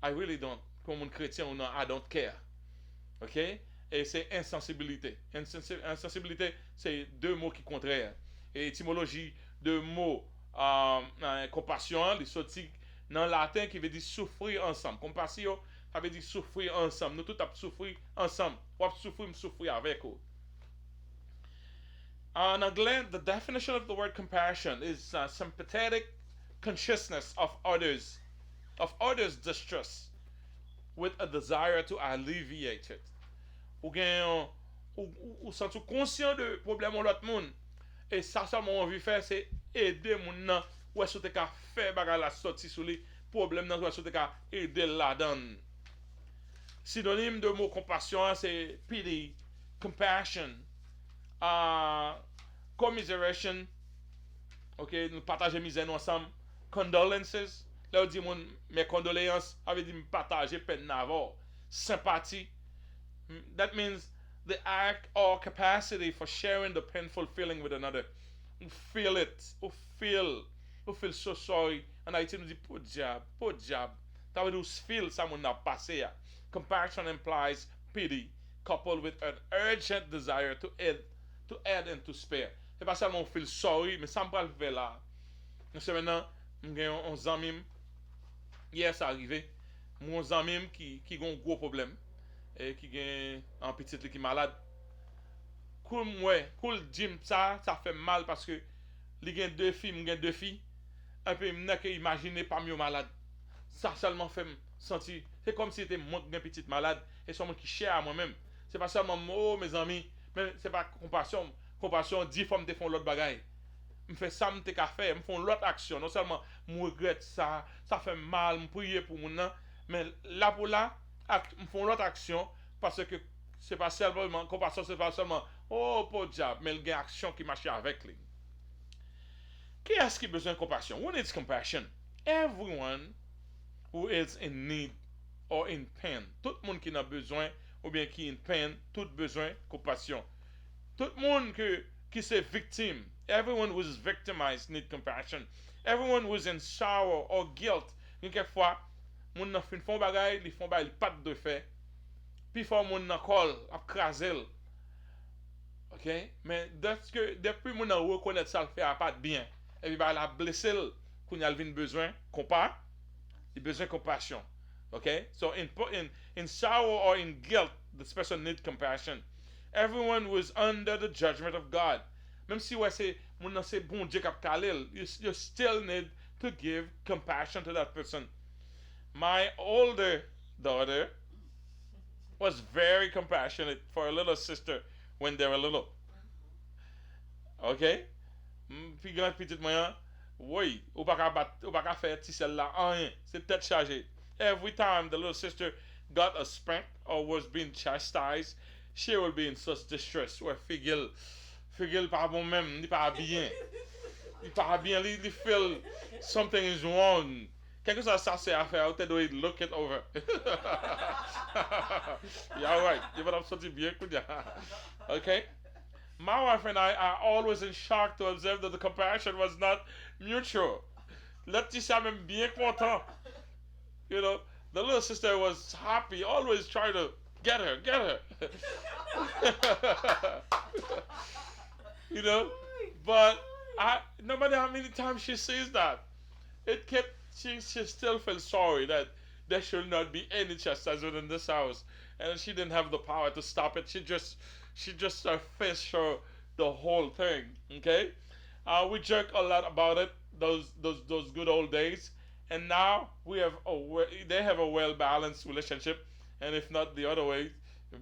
I really don't. Comme un chrétien ou non, I don't care. OK? Et c'est insensibilité. Insensibilité, c'est deux mots qui contraires. Et étymologie de mots compassion, les sorti dans le latin qui veut dire souffrir ensemble. Compassion, ça veut dire souffrir ensemble. Nous tous avons souffrir ensemble. On souffrir avec eux. En anglais, the definition of the word compassion is sympathetic consciousness of others' distress with a desire to alleviate it. Ou sens conscient de problème de l'autre monde et ça seulement envie faire c'est aider mon nan ou est-ce que tu faire bagarre la sortie sur les problèmes dans est-ce que tu aider là-dedans. Synonyme de mot compassion c'est pity, compassion, commiseration. OK, nous partager misère nous ensemble, condolences. Là on dit mes condoléances, avait dit me partager peine n'avoir, sympathie. That means the act or capacity for sharing the painful feeling with another. You feel it. You feel so sorry. And I tell you, poor job. That way you feel someone not passé. Compassion implies pity, coupled with an urgent desire to add and to spare. C'est pas seulement feel sorry, mais ça me parle vers là. C'est maintenant, j'ai un ami, hier ça arrivé, mon ami qui a un gros problème. Et qui a un petit qui est malade. Cool Jim ça fait mal parce que il a deux filles, un peu imaginer pas mieux malade. Ça seulement fait sentir, c'est comme si c'était moi une petite malade et c'est moi qui cher à moi-même. C'est pas seulement mes amis, mais c'est pas compassion 10 fois me font l'autre bagaille. Me fait ça me qu'à faire, me font l'autre action, non seulement me regrette ça fait mal, me prier pour mon mais là pour là me font l'autre action parce que c'est pas seulement compassion, c'est pas seulement oh pour diable, mais il y a une action qui marche avec lui. Qui est-ce qui a besoin de compassion? Who needs compassion? Everyone who is in need or in pain. Tout le monde qui a besoin ou bien qui est in pain, tout besoin de compassion. Tout le monde qui est victime, everyone who is victimized need compassion. Everyone who is in sorrow or guilt, quelquefois moun nan fin font bagay, li font bagay, li pat de fait. Puis faut moun nan kol, ap krasel. OK? Mais depuis moun nan reconnaître ça le fait pas bien. Et puis bah la blessé qu'on y a besoin compas, il besoin compassion. OK? So in sorrow or in guilt, this person needs compassion. Everyone who is under the judgment of God. Même si ouais c'est moun nan c'est bon Dieu k'ap kalel, you still need to give compassion to that person. My older daughter was very compassionate for her little sister when they were little. OK? Puis grande petite moyen, oui, ou pas qu'à faire ti celle-là rien, c'est tête chargée. Every time the little sister got a spank or was being chastised, she will be in such distress. Ouais, figure pas bon même, ni pas bien. Il pas bien, il feel something is wrong. Quelque chose ça c'est à faire, tu dois look it over. Yeah, right. You better sorti bien coup dia. Okay? My wife and I are always in shock to observe that the compassion was not mutual. Laetitia même bien content. You know, the little sister was happy, always trying to get her. You know, but no matter how many times she sees that, she still feels sorry that there should not be any chastisement in this house, and she didn't have the power to stop it. She just faced the whole thing. Okay, we joke a lot about it, those good old days, and now they have a well balanced relationship, and if not the other way,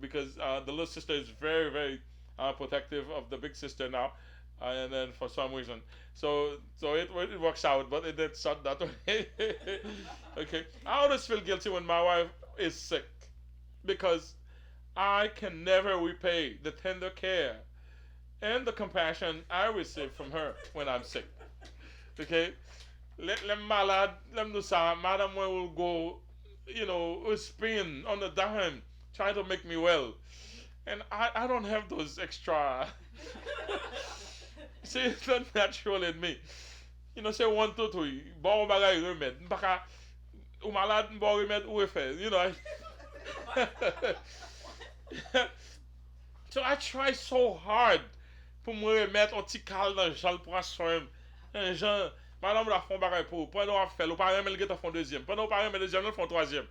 because the little sister is very very protective of the big sister now. And then for some reason, so it works out, but it did not that way. Okay, I always feel guilty when my wife is sick because I can never repay the tender care and the compassion I receive from her when I'm sick. Okay? Let malade, let do ça. Madam will go, with spin on the dime, trying to make me well. And I don't have those extra. See, it's not natural in me. Say 1, 2, 3. Bon bagay remède. M'paka ou malade, bon remède ou effet. So I try so hard pour me remettre un petit cal dans Jean pour assurer. Jean, madame la font bagay pour. Pendant on fait, ou pas remettre le font deuxième. Pendant on pas remettre deuxième, le font troisième.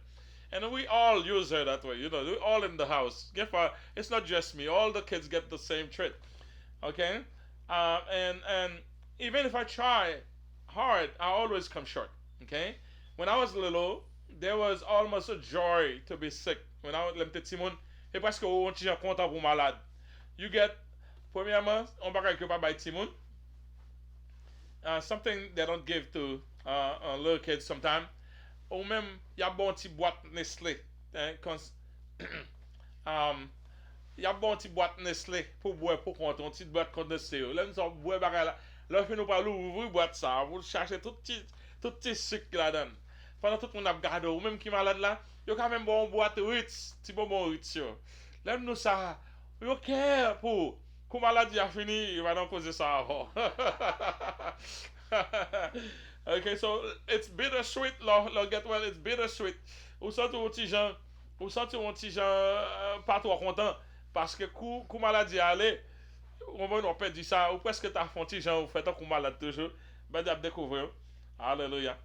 And we all use her that way. We're all in the house. It's not just me. All the kids get the same treat. Okay? And even if I try hard, I always come short. Okay? When I was little, there was almost a joy to be sick. When I was petit moun, et parce que on t'y content pour malade. You get, premièrement, on va quelque part by Timon. Something they don't give to little kids sometimes. Ou même, il y a bon petit boîte Nestlé. Il y a bon petit boîte Nestlé pour boire, pour compter, une petite boîte condensée. Là, nous avons boire bagarre là. Là, nous pas l'ouvrir boîte ça. Vous cherchez tout petit sucre là-dedans. Pendant tout le monde a gardé, ou même qui est malade là, il y a quand même bon boîte Ritz, petit bonbon Ritz. Là, nous ça, ok, pour maladie a fini, il va donc poser ça avant. Okay, so it's bittersweet, Lord get well, it's bittersweet. Ou senti un petit gens pas trop content parce que coup maladie aller, on va nous perdre ça ou presque t'as fait un petit gens ou fait un coup malade toujours, ben d'ab découvrir. Alléluia.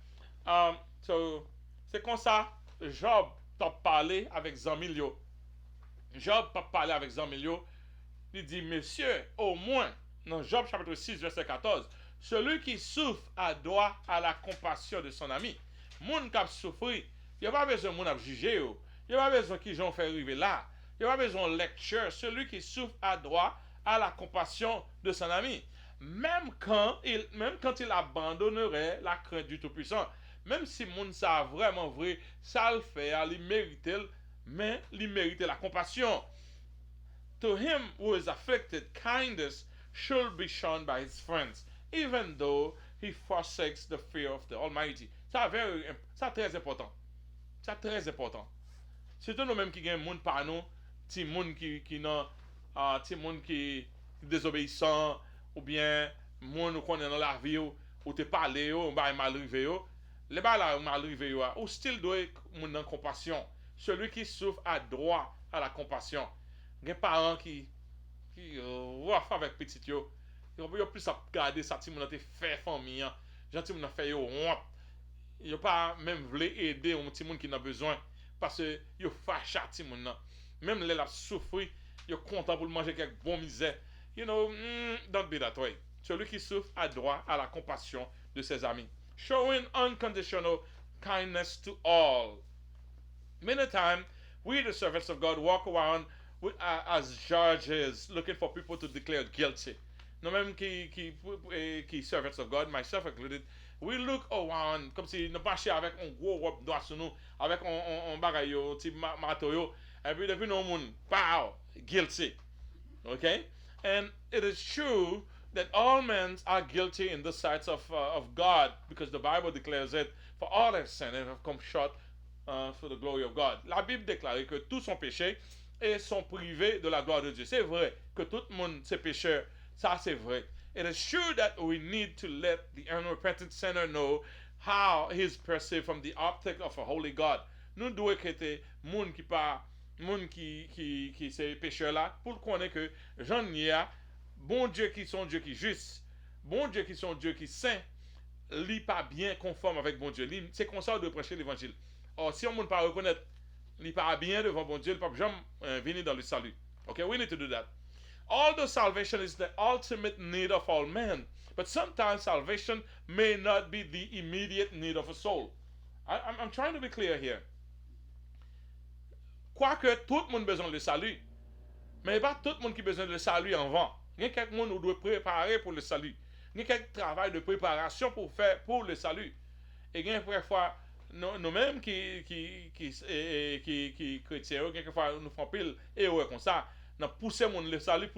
So c'est comme ça Job t'a parlé avec Zamilio. Job t'a parlé avec Zamilio. Il dit monsieur, au moins dans Job chapitre 6 verset 14. Celui qui souffre a droit à la compassion de son ami. Moun qui souffre, il n'y a pas besoin de moun juger. Il n'y a pas besoin qu'ils j'en fait arriver là. Il n'y a pas besoin de lecture. Celui qui souffre a droit à la compassion de son ami. Même quand il abandonnerait la crainte du Tout-Puissant. Même si moun ça vraiment vrai, ça le fait, il mérite, mais il mérite la compassion. To him who is afflicted, kindness should be shown by his friends, even though he forsakes the fear of the Almighty. Ça très important. Ça très important. Surtout nous-mêmes qui gagnent monde par nous, ti monde ti monde qui désobéissant ou bien monde nous connaît dans la vie ou te parler ou ba mal arrivé les ba là mal arrivé ou still doit monde en compassion. Celui qui souffre a droit à la compassion. Des parents qui rough avec petit yo. Yo plus à garder ça ti moun te fait famille. Gentil moun fait yo honte. Yo pas même voulu aider un petit moun qui n'a besoin parce que yo fâche à ti moun nan. Même les la souffrir, yo content pour manger quelque bon misère. Don't be that way. Celui qui souffre a droit à la compassion de ses amis. Showing unconditional kindness to all. Many times, we the servants of God walk around as judges looking for people to declare guilty. Nous même qui servants of God, myself included, we look around comme si nous marchions avec un gros robe noir sur nous, avec un bagay un petit marteau, et puis depuis nous moun, pow, guilty. Okay? And it is true that all men are guilty in the sight of God, because the Bible declares it, for all have sinned and have come short for the glory of God. La Bible déclare que tous sont péchés et sont privés de la gloire de Dieu. C'est vrai que tout le monde c'est pécheur. Ça c'est vrai. It is true that we need to let the unrepentant sinner know how he is perceived from the optic of a holy God. Nous devons quitter moun qui c'est pécheur là pour connaître que j'en y a bon Dieu qui sont Dieu qui juste, bon Dieu qui sont Dieu qui saint, li pas bien conforme avec bon Dieu. C'est comme ça de prêcher l'évangile. Or si on ne peut pas reconnaître li pas bien devant bon Dieu, il pas jamais venir dans le salut. Okay, we need to do that. Although salvation is the ultimate need of all men, but sometimes salvation may not be the immediate need of a soul. I'm trying to be clear here. Quoique tout le monde a besoin de salut, mais pas tout le monde qui a besoin de salut en vain. Il y a quelqu'un qui doit préparer pour le salut. Il y a quelques travail de préparation pour faire pour le salut. Et il y a parfois nous-mêmes qui chrétiens, quelquefois nous faisons pile et comme ça, nous poussons le salut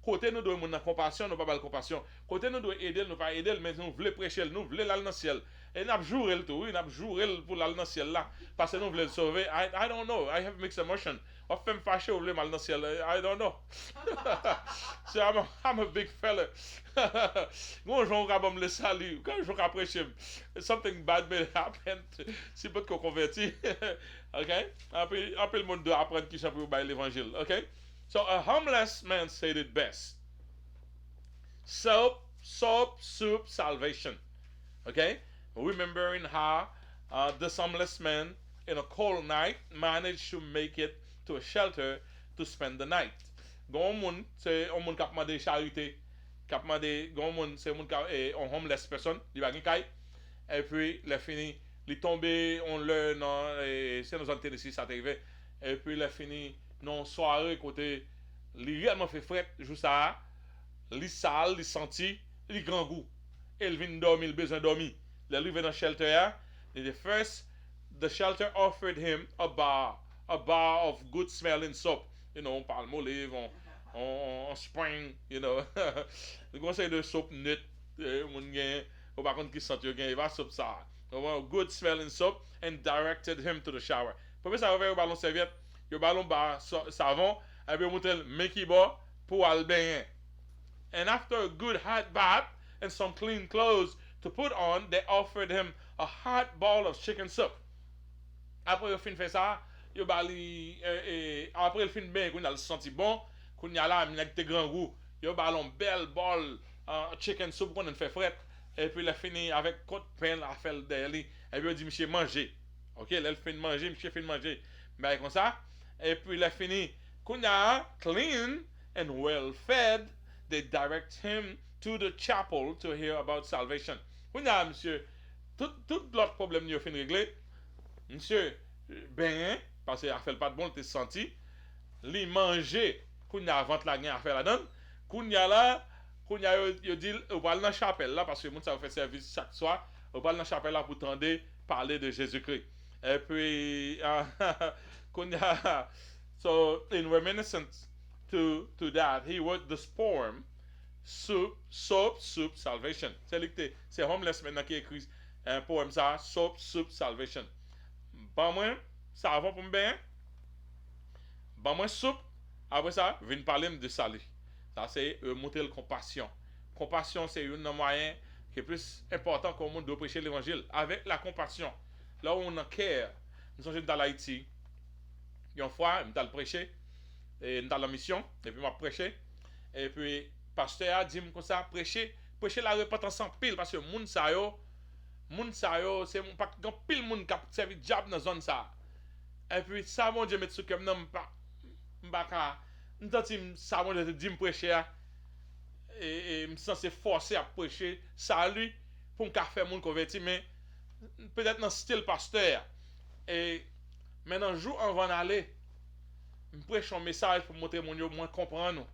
Côté nous doit mon compassion, nous pas de compassion. Côté nous doit aider, nous pas aider, mais nous voulons prêcher, nous voulons aller dans le ciel. Et nous jouer le tout, oui, nous jouer pour aller dans le ciel là parce que nous voulons le sauver. I don't know. I have mixed emotion. On fait me fâcher ou voulez mal dans le ciel. I don't know. So I'm a big fella. Quand je vais me salut, quand je vais prêcher, something bad may happen. Si peut qu'on convertit. Okay? Après le monde doit apprendre qui s'appelle par l'évangile. Okay? So a homeless man said it best. Soap, soup, salvation. Okay? Remembering how this homeless man in a cold night managed to make it to a shelter to spend the night. Gon moun, c'est un moun k'ap mande charité, k'ap mande, gon moun, c'est un moun k'ap, un homeless person, li ba gen kay, et puis, le fini, li tombe, on le, non, c'est dans un Tennessee, ça t'arrive, et puis, le fini, non, soirée, côté, li réellement fait fret, jou ça, li sale, li senti, li grand goût, et il vient dormir, il besoin dormir. Le li vient dans shelter, the shelter offered him a bar of good smelling soap. You know, Palmolive, on spring, you know. Le conseil de soap net, moun gen, ou par contre qui sent yo gen, il va soap ça. Good smelling soap and directed him to the shower. Premier ça va au ballon serviette, yo ballon bar savon, et puis montel Mickey bo pour al baigner. And after a good hot bath and some clean clothes to put on, they offered him a hot bowl of chicken soup. Après yo fin fait ça, yo bali après le fin ben qu'on a le senti bon, qu'on y a là avec des grands goûts, yo balon belle bol chicken soup qu'on fait fret et puis il fini avec côte pain la fait derrière et puis il dit monsieur manger. OK, là il fin manger, monsieur fin manger. Ben comme ça et puis il fini qu'on a clean and well fed, they direct him to the chapel to hear about salvation. Qu'on a monsieur tout l'autre problème yo fin réglé. Monsieur ben parce qu'il a fait pas de bon, t'es senti. Li manger, qu'on a avant la gain à faire la donne. Qu'on y a là, qu'on y a yo dit on va dans la chapelle là parce que moun ça fait service chaque soir. On va dans la chapelle là pour tendre parler de Jésus-Christ. Et puis qu'on y a so in reminiscence to that he wrote this poem soup, salvation. C'est homeless maintenant qui écrit un poème ça, soup, salvation. Pas moins savon pour me baigner. Pas moins soupe. Après ça, viens parler de salut. Ça c'est monter la compassion. Compassion c'est un moyen qui est plus important qu'au monde de prêcher l'évangile avec la compassion. Là où on a care. Nous sommes dans l'Haïti. Une fois, je suis prêcher et dans la mission et puis m'a prêché et puis pasteur a dit comme ça prêcher la repentance en pile parce que moun sa yo c'est pas grand pile moun qui servi diable dans zone ça. Et puis ça mon Dieu mettre sous comme non m'pa m'tenti ça mon Dieu dit me prêcher et me censé forcer à prêcher salut pour me faire moun converti mais peut-être dans style pasteur et maintenant jour avant d'aller me prêche un message pour montrer mon yo moi comprendre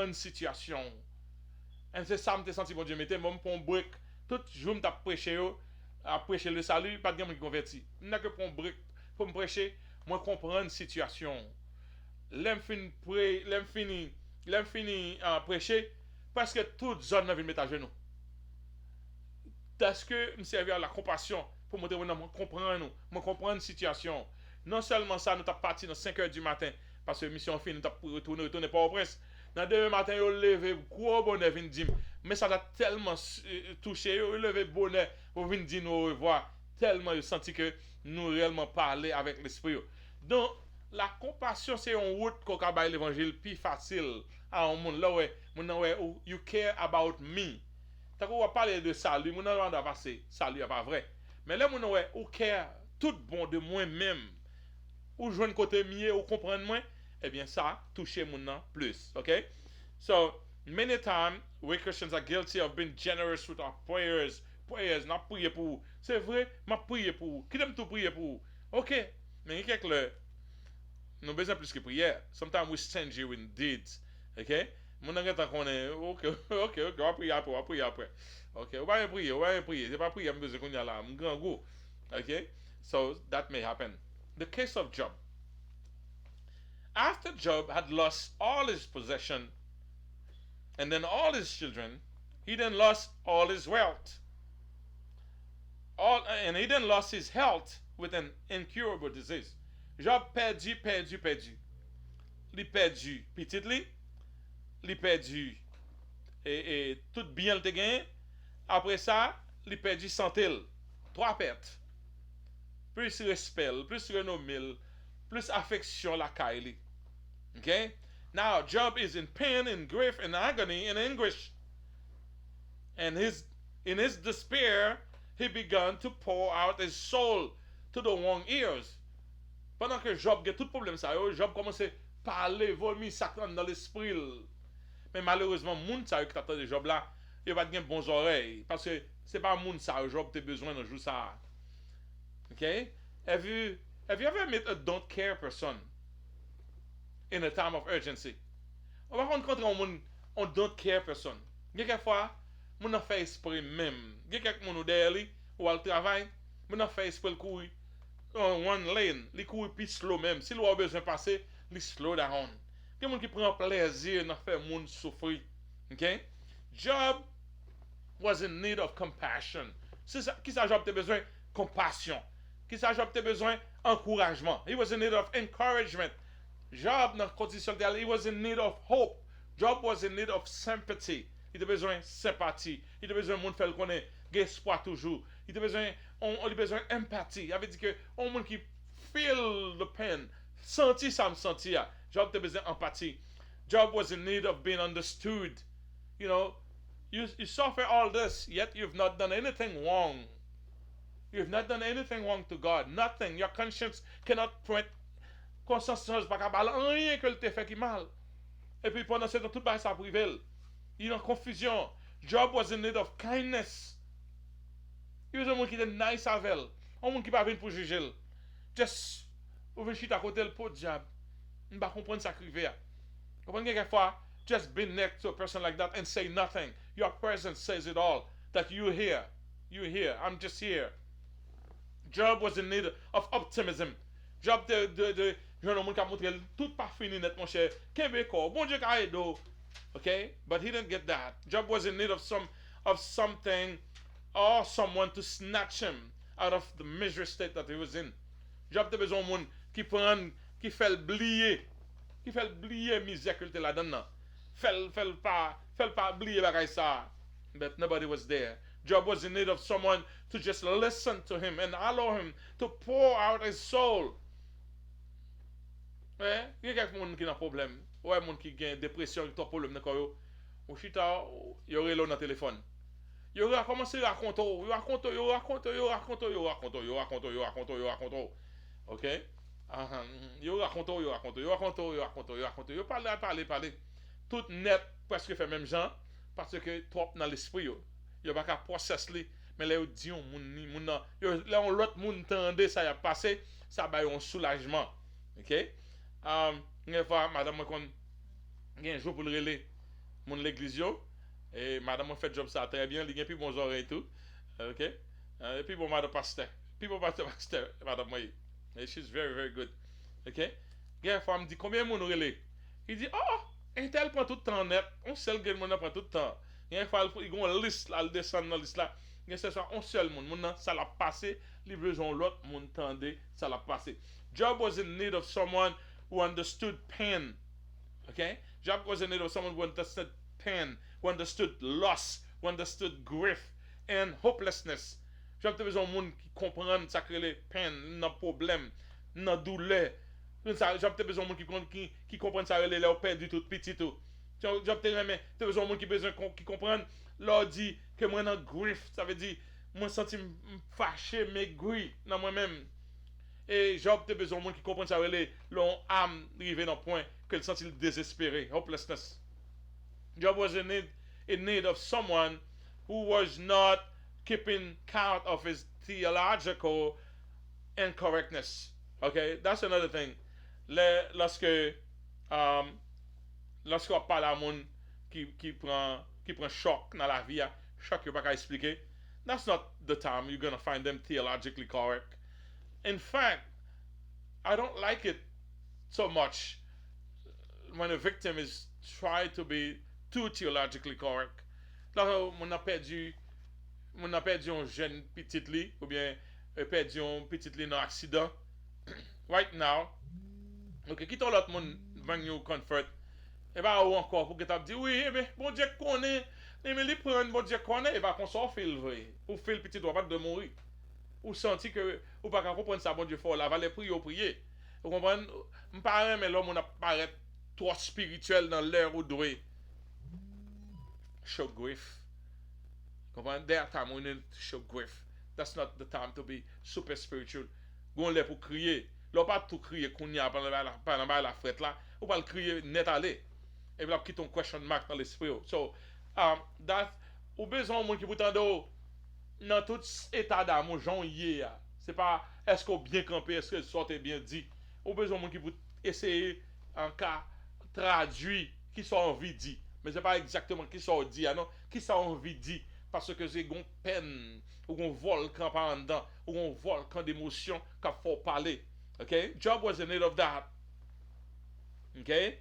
une situation. Et c'est ça me senti mon Dieu mettez moi pour un break tout jour me t'a prêcher à prêcher le salut pas de gamin qui converti. N'a que pour un break pour me prêcher moi comprendre une situation. L'aime fini prêcher parce que toute zone n'a vient mettre à genoux. Parce que me servir à la compassion pour montrer moi comprendre une situation. Non seulement ça, nous sommes partis dans 5h du matin, parce que la mission finie, nous sommes retourner pas au prince. Dans 2h matin, nous levé, gros bonheur, vient dire, mais ça a tellement touché, nous levé bonheur, pour venir dire nous au revoir, tellement nous senti que nous réellement parler avec l'esprit. Donc, la compassion, c'est une route qu'on a l'évangile plus facile à un monde. Là, you care about me. T'as qu'on va parler de salut, mon nom va passer, salut n'est pas vrai. Mais là, mon ou care tout bon de moi-même. Ou joindre côté mieux ou comprendre moins, eh bien ça touche mon nom plus, okay? So many times we Christians are guilty of being generous with our prayers, n'a prier pour. C'est vrai, m'a prier pour. Qui aime tout prier pour? OK. Mais il y a quelque nous besoin plus que prière. Sometimes we stingy in deeds, OK? Mon nan gata connaît OK, on va prier après. OK, on va prier, c'est pas prier besoin qu'on y a là, grand goût. OK? So that may happen. The case of Job. After Job had lost all his possession, and then all his children. He then lost all his wealth. And he then lost his health with an incurable disease. Job perdu. Li perdu petit li perdu tout bien le te gain. Après ça, li perdu santé. 3 pertes. Plus respect, plus renommé, plus affection la kaili. Okay? Now Job is in pain, in grief, in agony, in anguish. And in his despair, he began to pour out his soul to the wrong ears. Pendant que Job a tout problème ça, Job commence à parler, vomir, sacrant dans l'esprit. Mais malheureusement, moun ça qui t'attend de Job là, il va pas de bons oreilles parce que c'est pas moun ça Job a besoin de jouer ça. Okay? Have you ever met a don't care person in a time of urgency? On va rencontrer un monde on don't care person. Quelquefois, moun a fait esprit même. Quelques moun ou derrière lui ou al travail, moun a fait esprit courir on one lane, li courir plus slow même. Si l'on a besoin de passer, li slow down. Il y a moun qui prend plaisir dans faire moun souffrir. Okay? Job was in need of compassion. C'est ça qui ça Job a besoin compassion. Qui ça Job a besoin encouragement. He was in need of encouragement. Job dans condition de he was in need of hope. Job was in need of sympathy. Il a besoin de sympathie. Il a besoin de monde faire connaître espoir toujours. Il a besoin d'empathie. Il avait dit que on monde qui feel the pain, senti ça me sentir. Job a besoin d'empathie. Job was in need of being understood. You know, you suffer all this, yet you've not done anything wrong. You've not done anything wrong to God. Nothing. Your conscience cannot point conscience pas capable rien que le te fait qui mal. Et puis pendant ce temps tout bas ça privé. Il est en confusion. Job was in need of kindness. Il was un monde qui était nice avec elle. Un monde qui pas venu pour juger. Just ou venir chita côté le pot diable. On va comprendre ça crivé. Comprendre quelquefois just be next to a person like that and say nothing. Your presence says it all. That you're here. You're here. I'm just here. Job was in need of optimism. Job de jeune homme qui a montré tout pas fini net mon cher. Québécois, bon Dieu qui a aidé. Okay? But he didn't get that. Job was in need of something or someone to snatch him out of the misery state that he was in. Job a besoin de monde qui fait oublier misère qu'il était là-dedans. Fait pas oublier bagay ça. But nobody was there. Job was in need of someone to just listen to him and allow him to pour out his soul. Ouais, il y a quelqu'un qui a un problème. Ouais, moun qui a une dépression, qui a un problème dans le ou chita, il y aurait l'eau dans le téléphone. Il aurait commencé à raconter, ok? Il raconte, parler. Tout net, presque fait même gens, parce que trop dans l'esprit, il n'y a pas qu'à processer, mais là, il dit, là, l'autre monde tendait, ça y a passé, ça va un soulagement, ok? Une fois, madame, il y a un jour pour le relais, mon l'église, et madame a fait job ça très bien, il y a plus bons oreilles et tout, ok? Et puis bon, madame pasteur, madame, et she's very, very good, ok? Il y a une fois, me dit, combien de monde relais? Il dit, oh, un tel prend tout le temps net, on seul gars, prend tout le temps. Il y a une fois, il y a une liste, là, il descend dans la liste là, il y a un seul monde, ça l'a passé, les besoins l'autre, monde tendait, ça l'a passé. Job was in need of someone who understood pain. Okay? Job was in need of someone who understood pain, who understood loss, who understood grief and hopelessness. Job a besoin de monde qui comprend ça que les peines, nos problèmes, nos douleurs. Job a besoin de monde qui comprend ça les leur perdu tout petit tout. Job a besoin de monde qui comprend leur dit que moi dans grief, ça veut dire moi senti fâché, maigri dans moi-même. Et Job a besoin de monde qui comprend ça leur âme arrivé dans le point que le senti désespéré, hopelessness. Job was in need of someone who was not keeping count of his theological incorrectness. Okay, that's another thing. Lorsque on parle à monde qui prend choc dans la vie, choc que pas qu'à expliquer, that's not the time you're gonna find them theologically correct. In fact, I don't like it so much when a victim is trying to be too theologically correct. Là, on a perdu un jeune petit lit, ou bien perdu un petit lit dans un accident. Right now, ok, qui l'autre monde bring you comfort? Et bien, ou encore, pour que tu dis, oui, eh bien, bon Dieu connaît, mais les prendre, bon Dieu connaît, et bien, qu'on s'en fait le vrai. Ou fait le petit droit pas de mourir. Ou senti que, ou pas comprendre ça, bon Dieu, faut la valer prier. Vous comprenez? Je parle, mais l'homme, on a paraît trop spirituel dans l'heure où doit show grief. Come on, there time we need to show grief. That's not the time to be super spiritual. Gon là pour crier. Là pas tout crier qu'on y a pendant la fête là. Ou pas le crier net aller. Et puis là quitte ton question mark dans l'esprit. So, that ou besoin monde qui vous tendo dans tout état d'âme Jean hier. C'est pas est-ce qu'on bien campé, est-ce que sortez bien dit. Ou besoin monde qui vous essayer en cas traduit qui sont envie dit. Mais c'est pas exactement qui sont dit, non, qui sont envie dit. Parce que c'est une peine, ou un volcan par en dedans, ou un volcan d'émotions qu'il faut parler. Okay? Job was in need of that. Okay?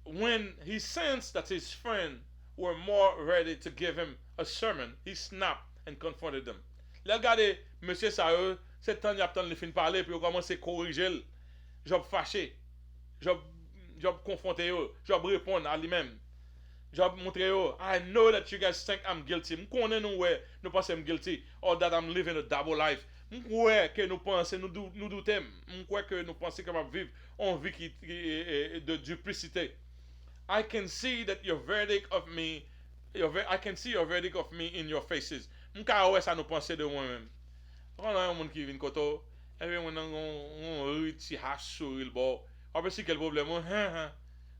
When he sensed that his friends were more ready to give him a sermon, he snapped and confronted them. Là, regardez, monsieur Saeur, c'est temps d'y fin parler, puis il commence à corriger. Job fâché. Job confronté, Job répondre à lui-même. Job montre I know that you guys think I'm guilty. Je connais nous nous pensons I'm guilty or that I'm living a double life. Je crois que nous pensons nous doutons. Je crois que nous pensons que nous vivons une vie de duplicité. I can see that your verdict of me I can see your verdict of me in your faces. Je crois ça nous penser de moi-même. On a un monde qui vient koto et puis on petit hache sur le bord. Après si quel problème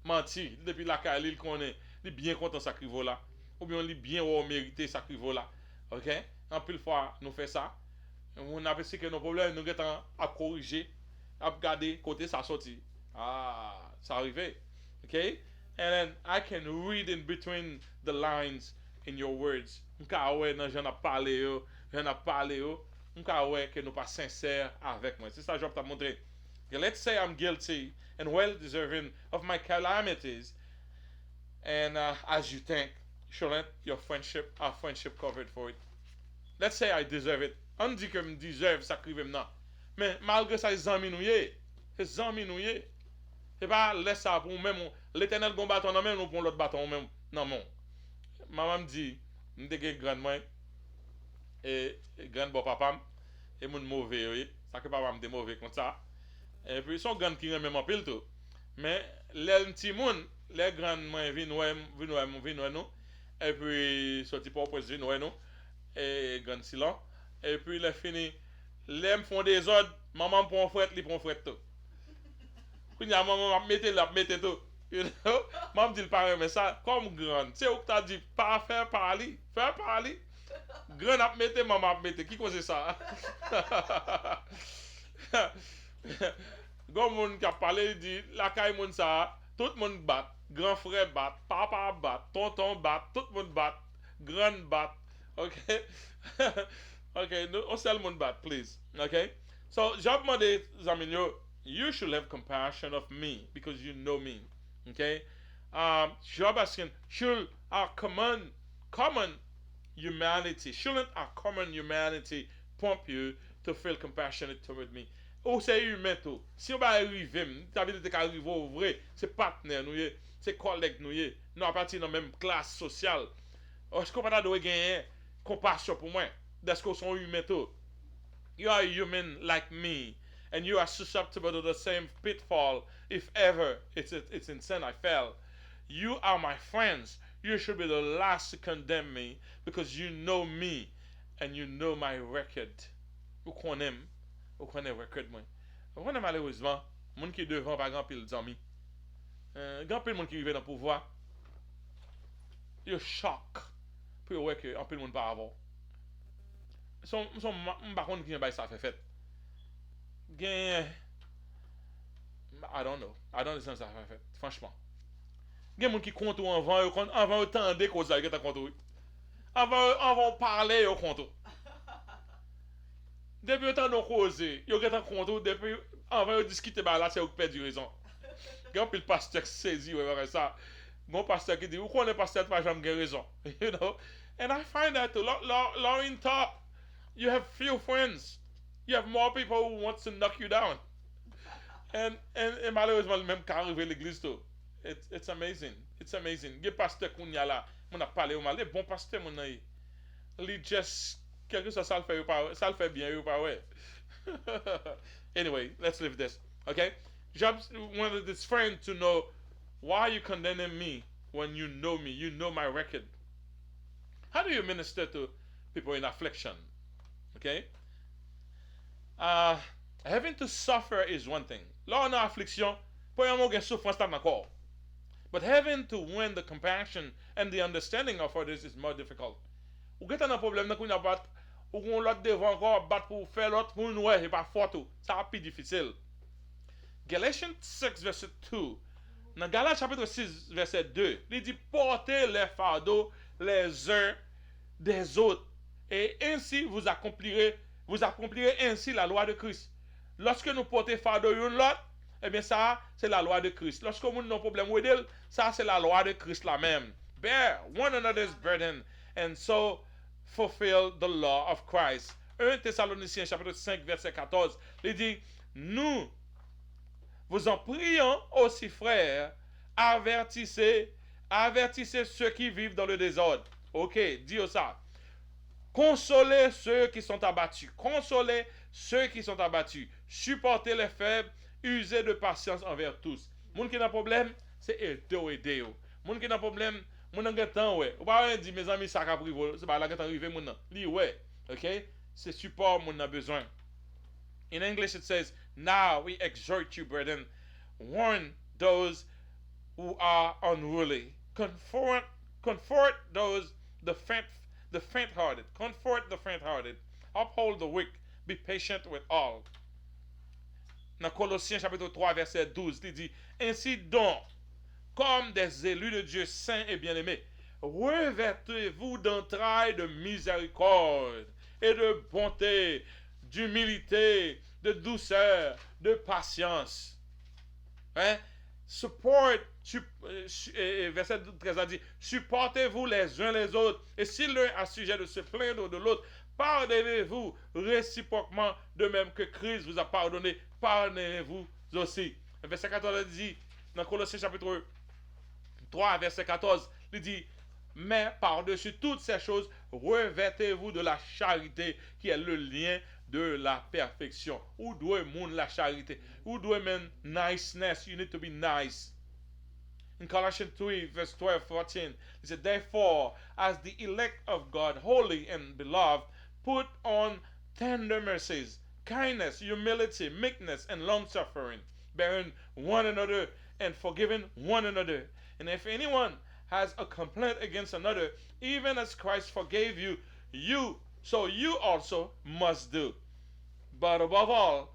menti depuis la Khalil connaît. Il est bien content sacrifice là ou bien il est bien mérité sacrifice là. OK? En plus fois nous fait ça. On a pensé que nos problèmes nous étant à corriger, à regarder côté ça sorti. Ah, ça arrivé. OK? And then I can read in between the lines in your words. M'ka ouais nan j'en a parlé m'ka ouais que nous pas sincères avec moi. C'est ça que je vais te montrer. Okay, let's say I'm guilty and well deserving of my calamities. And as you think, shouldn't our friendship covered for it? Let's say I deserve it. On dit que je deserve ça crive maintenant. Mais malgré ça, les amis nous y. Les amis nous y. C'est pas laisse ça pour même l'éternel gon bâton non même nous pour l'autre bâton même. Non non. Maman me dit, me dégué grand moi et grand bon papa et mon mauvais oui. Ça que papa me dit mauvais comme ça. Et puis son grand qui même en pile tout. Mais les petits moun les grands moins viennent nous et puis sorti pour poser nous et grand silence et puis les fini les me font des ordres maman prend fret li prend fret tout puis maman mettre tout you know maman dit pareil mais ça comme grand c'est où que t'as dit pas faire parler grand a mettre maman mettre qui cause ça Gon moun qui a parlé dit la caille moun ça tout le monde bat grand frère bat papa bat tonton bat tout le monde bat grand bat okay okay no on seul monde bat please okay so Job demandé amis you should have compassion of me because you know me okay Job asking should our common humanity shouldn't our common humanity prompt you to feel compassionate toward me. Ou c'est humain tout. Si on va arriver, t'as vu de arriver au vrai, c'est partenaire nous c'est collègue nous nous à partir de la même classe sociale. Est-ce qu'on pas doit gagner compassion pour moi? Parce qu'on sont humains tout. You are human like me and you are susceptible to the same pitfall if ever it's in sin I fell. You are my friends. You should be the last to condemn me because you know me and you know my record. Vous connaissez record moi. Vous connaissez malheureusement, monde qui devant pas grand pile d'amis. Grand pile monde qui arrive dans pouvoir. Yo choc. Pour ouais que en pile monde pas avant. Son par contre qui vient ça fait. Gain I don't know. I don't understand ça fait franchement. Gen moun qui compte avant entendre cause ça qui ta compte. Avant parler au compte. Depuis autant de causer, yo get en compte depuis avant de discuter là c'est au perdre raison. Quand le pasteur saisi, ouais, ça. Mon pasteur qui dit, ou qu'on est pasteur, pas jamais raison. You know? And I find that too. In top, you have few friends. You have more people who want to knock you down. Et malheureusement, le même cas arrive à l'église tout. It's amazing. It's amazing. Il y a pasteur qu'on y a là, on a parlé au mal. Les bons pasteurs, mon ami. Ils just, quelque chose, ça le fait bien, ou pas, ouais. Anyway, let's leave this. Okay? Job wanted his friend to know, why are you condemning me when you know me? You know my record. How do you minister to people in affliction? Okay? Having to suffer is one thing. Là, on a affliction, premièrement, on a souffrance encore. But having to win the compassion and the understanding of others is more difficult. Ou get un problème, qu'on a bat, ou qu'on l'autre devant encore, bat pour faire l'autre, pour nous, c'est pas fort tout. Ça plus difficile. Galatians 6, verset 2. Dans Galates chapitre 6, verset 2, il dit portez les fardeaux les uns des autres. Et ainsi vous accomplirez ainsi la loi de Christ. Lorsque nous portons fardeau l'autre, eh bien ça, c'est la loi de Christ. Lorsque nous avons un problème avec elle, ça, c'est la loi de Christ la même. Bear one another's burden and so fulfill the law of Christ. 1 Thessaloniciens chapitre 5, verset 14, il dit, nous vous en prions aussi, frères, avertissez ceux qui vivent dans le désordre. Ok, dis ça. Consolez ceux qui sont abattus. Consolez ceux qui sont abattus. Supportez les faibles. Usez de patience envers tous. Moun qui n'a problème, c'est aider. Moun qui n'a problème, moun n'a temps ouais. Ou pas dire mes amis ça ka privo, c'est pas là que t'arrive moun nan. Li ouais. OK? C'est support moun n'a besoin. In English it says, "Now we exhort you, brethren, warn those who are unruly. Comfort those the faint-hearted. Comfort the faint-hearted. Uphold the weak. Be patient with all." Dans Colossiens chapitre 3, verset 12, il dit, ainsi donc, comme des élus de Dieu saints et bien-aimés, revêtez-vous d'entrailles de miséricorde et de bonté, d'humilité, de douceur, de patience. Hein? Verset 13 a dit, supportez-vous les uns les autres, et si l'un a sujet de se plaindre de l'autre, pardonnez-vous réciproquement, de même que Christ vous a pardonné, pardonnez-vous aussi. Verset 14 dit, dans Colossiens chapitre 3, verset 14, il dit, mais par-dessus toutes ces choses, revêtez-vous de la charité, qui est le lien de la perfection. Où doit moun la charité? Où doit men niceness? You need to be nice. In Colossians 3, verse 12, 14, it said, therefore, as the elect of God, holy and beloved, put on tender mercies, kindness, humility, meekness, and long-suffering, bearing one another and forgiving one another. And if anyone has a complaint against another, even as Christ forgave you, so you also must do. But above all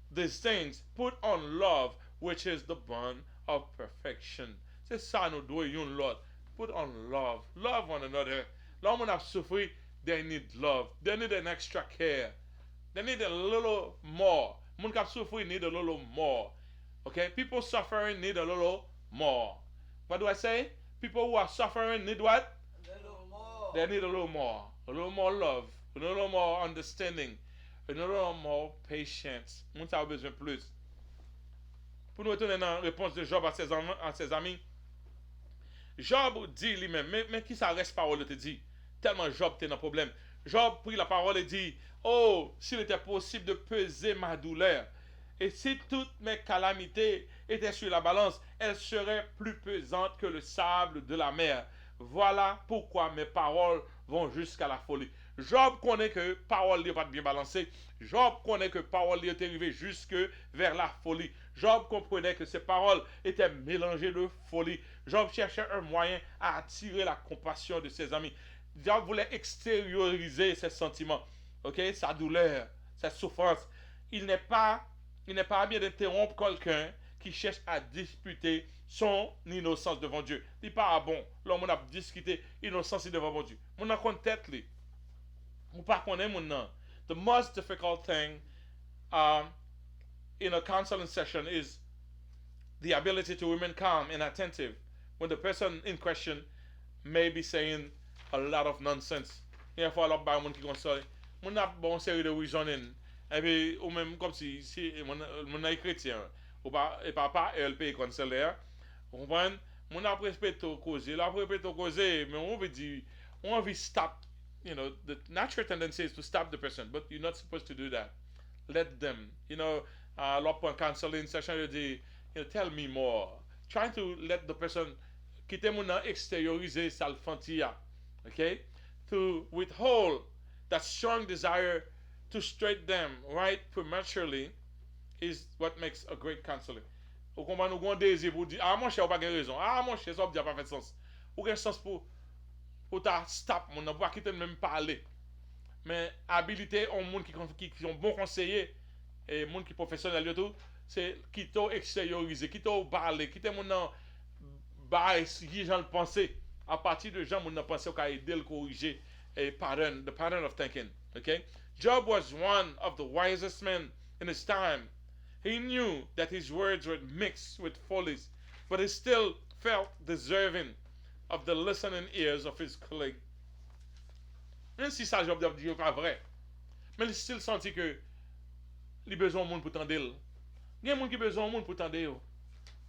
these things, put on love, which is the bond of perfection. C'est ça nous devons l'autre. Put on love. Love one another. L'homme a souffert, they need love. They need an extra care. They need a little more. Moun kap souffrir need a little more. Okay? People suffering need a little more. What do I say? People who are suffering need what? A little more. They need a little more. A little more love. A little more understanding. A little more patience. Moun sa a besoin plus. Pour nous retourner dans la réponse de Job à ses amis, Job dit lui-même, mais qui ça reste parole te dit? Tellement Job était dans le problème. Job prit la parole et dit, oh, s'il était possible de peser ma douleur, et si toutes mes calamités étaient sur la balance, elles seraient plus pesantes que le sable de la mer. Voilà pourquoi mes paroles vont jusqu'à la folie. Job connaît que parole n'est pas bien balancée. Job connaît que parole est arrivée jusque vers la folie. Job comprenait que ses paroles étaient mélangées de folie. Job cherchait un moyen à attirer la compassion de ses amis. Job voulait extérioriser ses sentiments, sa douleur, sa souffrance. Il n'est pas bien d'interrompre quelqu'un qui cherche à disputer son innocence devant Dieu. Il n'est pas bon. L'homme a discuté innocence devant bon Dieu. Mon a tête li. Ou pas connaître mon nom. The most difficult thing in a counseling session is the ability to remain calm and attentive when the person in question may be saying a lot of nonsense. Il y a fois l'autre monde qui console, mon a bon série de reasoning et puis ou même comme si mon est chrétien ou pas et papa LP conseiller, vous comprenez? Mon a respecté causer, la respecté causer, mais on veut dire on veut stop, you know, the natural tendency is to stop the person, but you're not supposed to do that. Let them, you know, l'autre point counseling session je dis, you know, tell me more. Trying to let the person quitter mon extérioriser sa fantia, okay? To withhold that strong desire to straight them right prematurely is what makes a great counseling. Ou comment nous avons désir pour dire, ah mon cher, ou pas de raison, ah mon cher, ça n'a pas fait sens. Ou quel sens pour ta stop, mon n'a pas quitter même parler. Mais habilité, on monde qui sont bons conseillers et monde qui professionnel tout, c'est qui t'ont extériorisé, qui t'ont parlé, qui t'ont mon bah qui j'en penser à partir de gens mon penser qu'à aider le corriger et the pattern of thinking, okay? Job was one of the wisest men in his time. He knew that his words were mixed with follies, but he still felt deserving of the listening ears of his colleague. Même si ça Job dit pas vrai, mais il still senti que il besoin de monde pour tendre. Il y a monde qui besoin de monde pour tendre.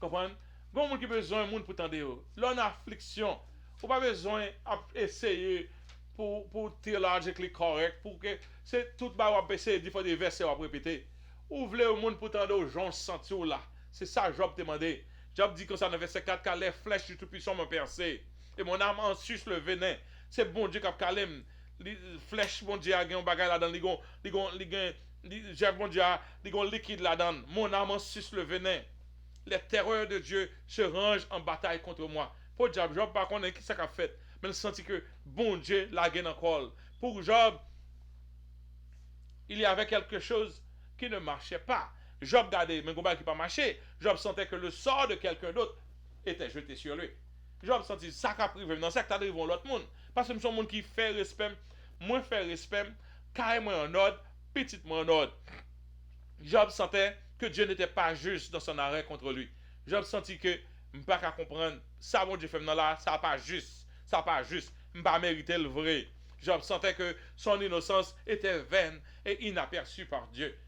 Comprendre? Il y a monde qui besoin de monde pour tendre. Là en affliction, ou pas besoin d'essayer pour theologically correct pour que c'est tout bas on essayer des fois des versets on répéter. Ouvrez au monde pour tendre aux gens sentir là. C'est ça Job demandé. Job dit comme ça dans verset 4 car les flèches du Tout-Puissant m'ont percé et mon âme en suce le venin. C'est bon Dieu qui a calé les flèches bon Dieu a gagné un bagage là-dedans, bon Dieu a liquide là-dedans. Mon âme en suce le venin. Les terreurs de Dieu se rangent en bataille contre moi. Pour Job, Job par contre qui ça qu'a fait, mais il sentit que bon Dieu l'a gagné encore. Pour Job, il y avait quelque chose qui ne marchait pas. Job regardait, mais combat qui pas marché. Job sentait que le sort de quelqu'un d'autre était jeté sur lui. Job sentit ça qu'a privé, dans ça que t'as devant l'autre monde. Parce que c'est un monde qui fait respect, moins fait respect, carrément en ordre, petit moins en ordre. Job sentait que Dieu n'était pas juste dans son arrêt contre lui. Job sentit que je ne peux pas comprendre ça bon Dieu fait maintenant là, ça pas juste, ça pas juste, je ne pas mériter le vrai. Job sentait que son innocence était vaine et inaperçue par Dieu.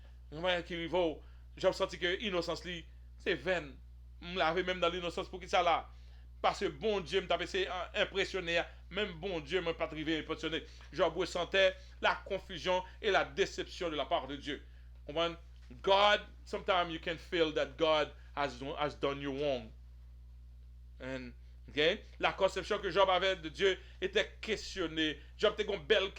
Job sentit que l'innocence c'est vaine. Je l'avais même dans l'innocence pour qui ça là. Parce que bon Dieu m'a essayé impressionné, même bon Dieu m'a pas arrivé impressionné. Job ressentait la confusion et la déception de la part de Dieu. God, sometimes you can feel that God has done you wrong. And, okay? La conception que Job avait de Dieu était questionnée. Job avait une belle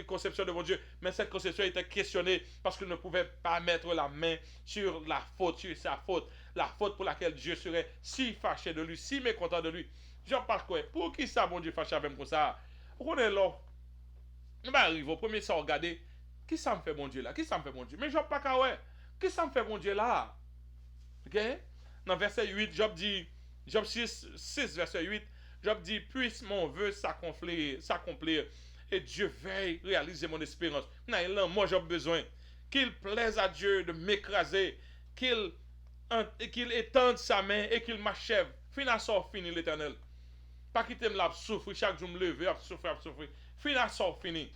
conception de mon Dieu, mais cette conception était questionnée parce qu'il ne pouvait pas mettre la main sur la faute, sur sa faute. La faute pour laquelle Dieu serait si fâché de lui, si mécontent de lui. Job parle quoi? Pour qui ça, mon Dieu, fâché avec moi comme ça? On est là. On arrive au premier ça, regarder. Qui ça me fait, mon Dieu, là? Qui ça me fait, mon Dieu? Mais Job pas qu'à ouais. Qui ça me fait, mon Dieu, là? Ok? Dans verset 8, Job dit, Job 6, verset 8, Job dit, puisse mon vœu s'accomplir, et Dieu veuille réaliser mon espérance. Moi, j'ai besoin qu'il plaise à Dieu de m'écraser, qu'il étende sa main et qu'il m'achève. Fina sort fini l'Éternel. Pas quitter me la souffrir, chaque jour me lever, à souffrir. Fina sort fini.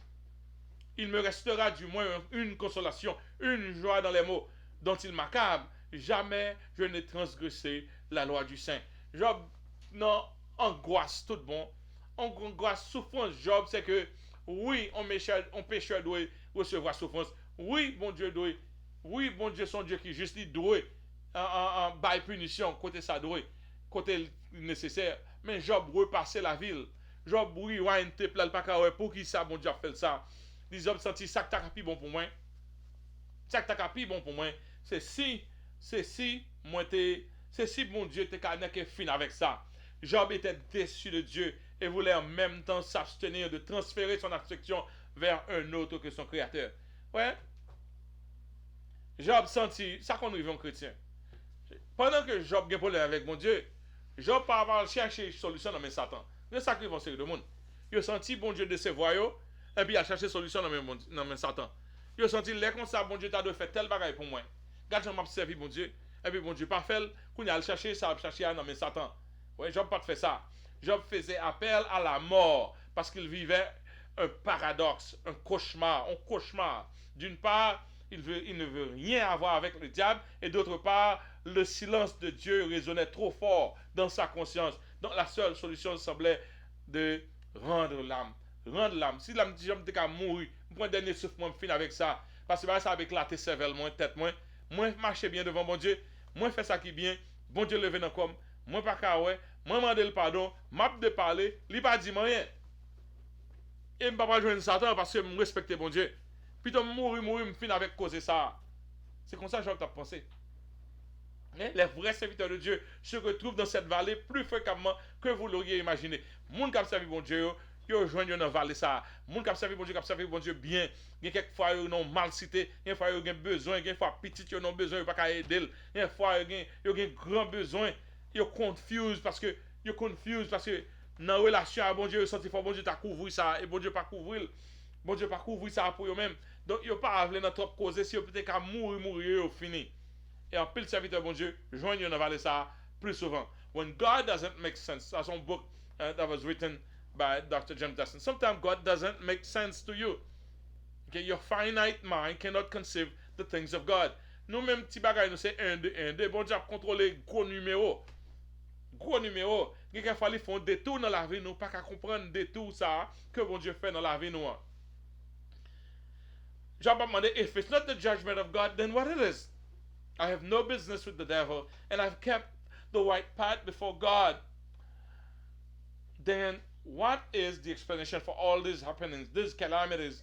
Il me restera du moins une consolation, une joie dans les mots dont il m'accable. Jamais je n'ai transgressé la loi du Saint. Job, non, angoisse, tout bon. Angoisse, souffrance, Job, c'est que oui, on pécheur doit recevoir souffrance. Oui, bon Dieu doit. Oui, bon Dieu, son Dieu qui juste, il doit en punition, côté ça doit, côté nécessaire. Mais Job repassait la ville. Job, oui, ouais, un temple, pour qui ça, bon Dieu a fait ça. Job senti ça que t'as capi bon pour moi. Ça que t'as capi bon pour moi. C'est si bon Dieu te qu'à fin avec ça. Job était déçu de Dieu et voulait en même temps s'abstenir de transférer son affection vers un autre que son créateur. Ouais. Job senti ça qu'on arrive en chrétien. Pendant que Job a un problème avec mon Dieu, Job pas avoir cherché solution dans mes Satan. C'est ça qui vont série de monde. Il a senti bon Dieu de ses voyaux et puis il a cherché solution dans mes Satan. Il a senti les comme ça bon Dieu t'a dû faire tel bagaille pour moi. Regarde, je m'observe, bon Dieu. et puis bon Dieu pas fait, qu'on y a le chercher, ça va chercher non mais Satan. Ouais, Job pas fait ça. Job faisait appel à la mort parce qu'il vivait un paradoxe, un cauchemar. D'une part, il ne veut rien avoir avec le diable, et d'autre part, le silence de Dieu résonnait trop fort dans sa conscience. Donc la seule solution semblait de rendre l'âme. Rendre l'âme. Si l'âme dit, je me dis qu'à mourir, mon dernier souffle, moi, je finis avec ça. Parce que ça avec la cervelle, moi, tête, moi marcher bien devant mon Dieu, moi faire ça qui est bien, bon Dieu levé dans comme, moi pas qu'à ouais, moi demander le pardon, m'a de parler, il pas dit rien. Et je ne peux pas joindre Satan parce que je respecte mon Dieu. Puis je mourir, je finis avec causer ça. C'est comme ça que j'ai pensé. Les vrais serviteurs de Dieu se retrouvent dans cette vallée plus fréquemment que vous l'auriez imaginé. Les gens qui ont servi mon Dieu, ils rejoignent dans la vallée ça. Les gens qui ont servi mon Dieu, qui ont servi mon Dieu bien. Il y a quelquefois ils ont mal cité, il y a quelquefois ils ont besoin, il y a quelquefois petit ils ont besoin, ils ne peuvent pas aider. Il y a quelquefois ils ont grand besoin, ils sont confus parce que dans la relation avec bon Dieu, ils sentent que bon Dieu t'a couvert ça et bon Dieu pas couvrir. Bon Dieu pas couvrir ça pour eux-mêmes. Donc ils ne peuvent pas dans trop causer si ils peut-être qu'à mourir au fini. Et en pile serviteur bon Dieu, joignent dans la vallée ça plus souvent. When God doesn't make sense, that's one book that was written by Dr. Jim Dustin. Sometimes God doesn't make sense to you. Okay, your finite mind cannot conceive the things of God. Nous-mêmes, petit bagay, nous c'est 1, 2, 1, 2. Bon Dieu a contrôlé gros numéro. Gros numéro. Quelquefois, ils font des tours dans la vie, nous pas qu'à comprendre des tours ça que bon Dieu fait dans la vie, nous. Job a demandé, if it's not the judgment of God, then what it is? I have no business with the devil, and I've kept the right path before God. Then what is the explanation for all these happenings, these calamities,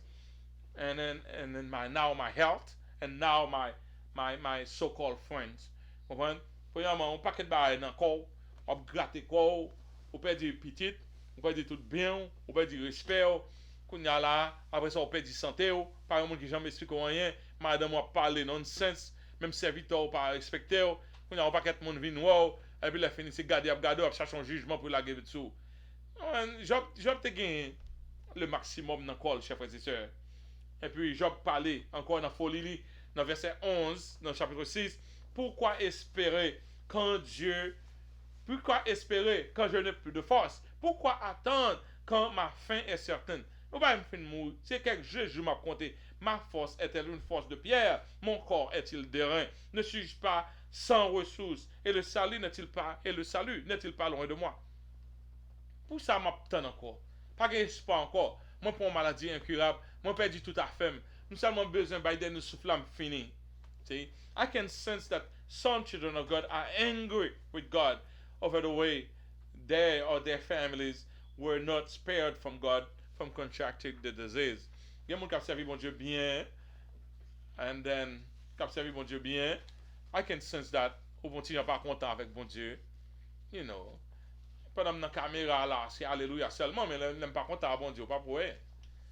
and then my health, and now my so-called friends? Premièrement, on paquet de barres dans le corps, on gratte le corps, on peut dire petit, on peut dire tout bien, on peut dire respect, qu'on y a là, après ça on peut dire santé, par exemple qui jamais explique rien, madame a parlé nonsense. Même serviteur ou pas respecté, on a un paquet de monde vient wow, et puis la fin c'est garder chercher un jugement pour la gueule dessous. Job te gagné le maximum dans le chers frères et sœurs. Et puis Job parlait encore dans folie dans verset 11 dans le chapitre 6, pourquoi espérer quand je n'ai plus de force? Pourquoi attendre quand ma fin est certaine? On va me faire mourir. C'est quelque chose que je m'ai compté. Ma force est-elle une force de pierre? Mon corps est-il d'airain? Ne suis-je pas sans ressources? Et le salut n'est-il pas loin de moi? Pour ça, m'attends encore. Pas d'espoir encore. Moi, pour une maladie incurable, moi, perdu tout à fait. Nous seulement besoin de nous souffler fini. See? I can sense that some children of God are angry with God over the way they or their families were not spared from God from contracting the disease. Il y a des gens qui ont servi mon Dieu bien, and then, qui ont servi mon Dieu bien, I can sense that, ou bon, tu n'es pas content avec mon Dieu, you know. Pendant que dans la caméra là, c'est Alléluia seulement, mais je n'aime pas content avec mon Dieu, pas pour elle.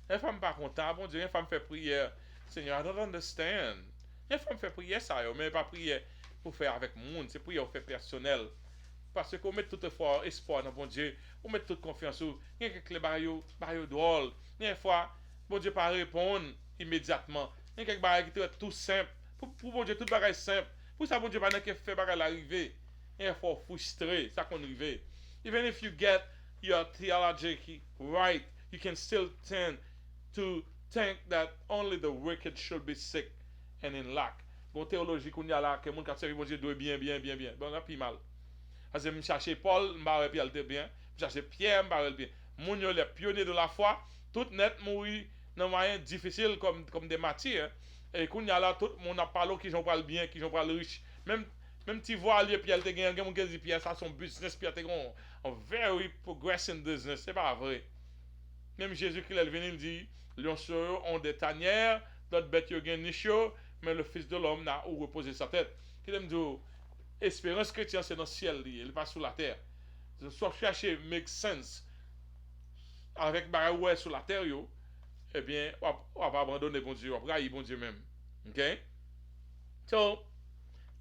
Une femme pas content, bon Dieu, une femme fait prière. Seigneur, I don't understand. Une femme fait prière ça, mais pas prière pour faire avec le monde, c'est prière pour faire personnel. Parce qu'on met tout espoir dans bon Dieu, on met toute confiance sur. Il y a quelques barrières drôles. Une fois, bon Dieu pas répondre immédiatement. Il y a quelques barrières qui sont tout simple. Pour bon Dieu, tout barrière simple. Pour ça, bon Dieu, pas qu'il fait barrière l'arrivée. Il y a fois frustré, ça qu'on arrive. Even if you get your theology right, you can still tend to think that only the wicked should be sick and in lack. Bon théologie qu'on y a là, que mon qui servi bon Dieu doit bien. Bon, on a plus mal. Parce que je cherchais Paul, je puis elle bien. Je cherchais Pierre, je bien. Moun yo les pionniers de la foi, tout net mourir dans moyen difficile comme des matières. Et qu'on y a là tout monde a parlé qui j'en parle bien, qui j'en parle riche. Même tu vois ali puis elle te gagne mon qui dit Pierre ça son business puis te gon un very progressing business, c'est pas vrai. Même Jésus qui est venu il dit lions ont des tanières, d'autres bêtes yo gagne niche, mais le fils de l'homme n'a où reposer sa tête. Qui aime dire espérance chrétienne c'est dans le ciel, il pas sur la terre. Soit chercher make sense avec barouet sur la terre yo, eh bien on va abandonner bon Dieu, on va trahir bon Dieu même. Okay? So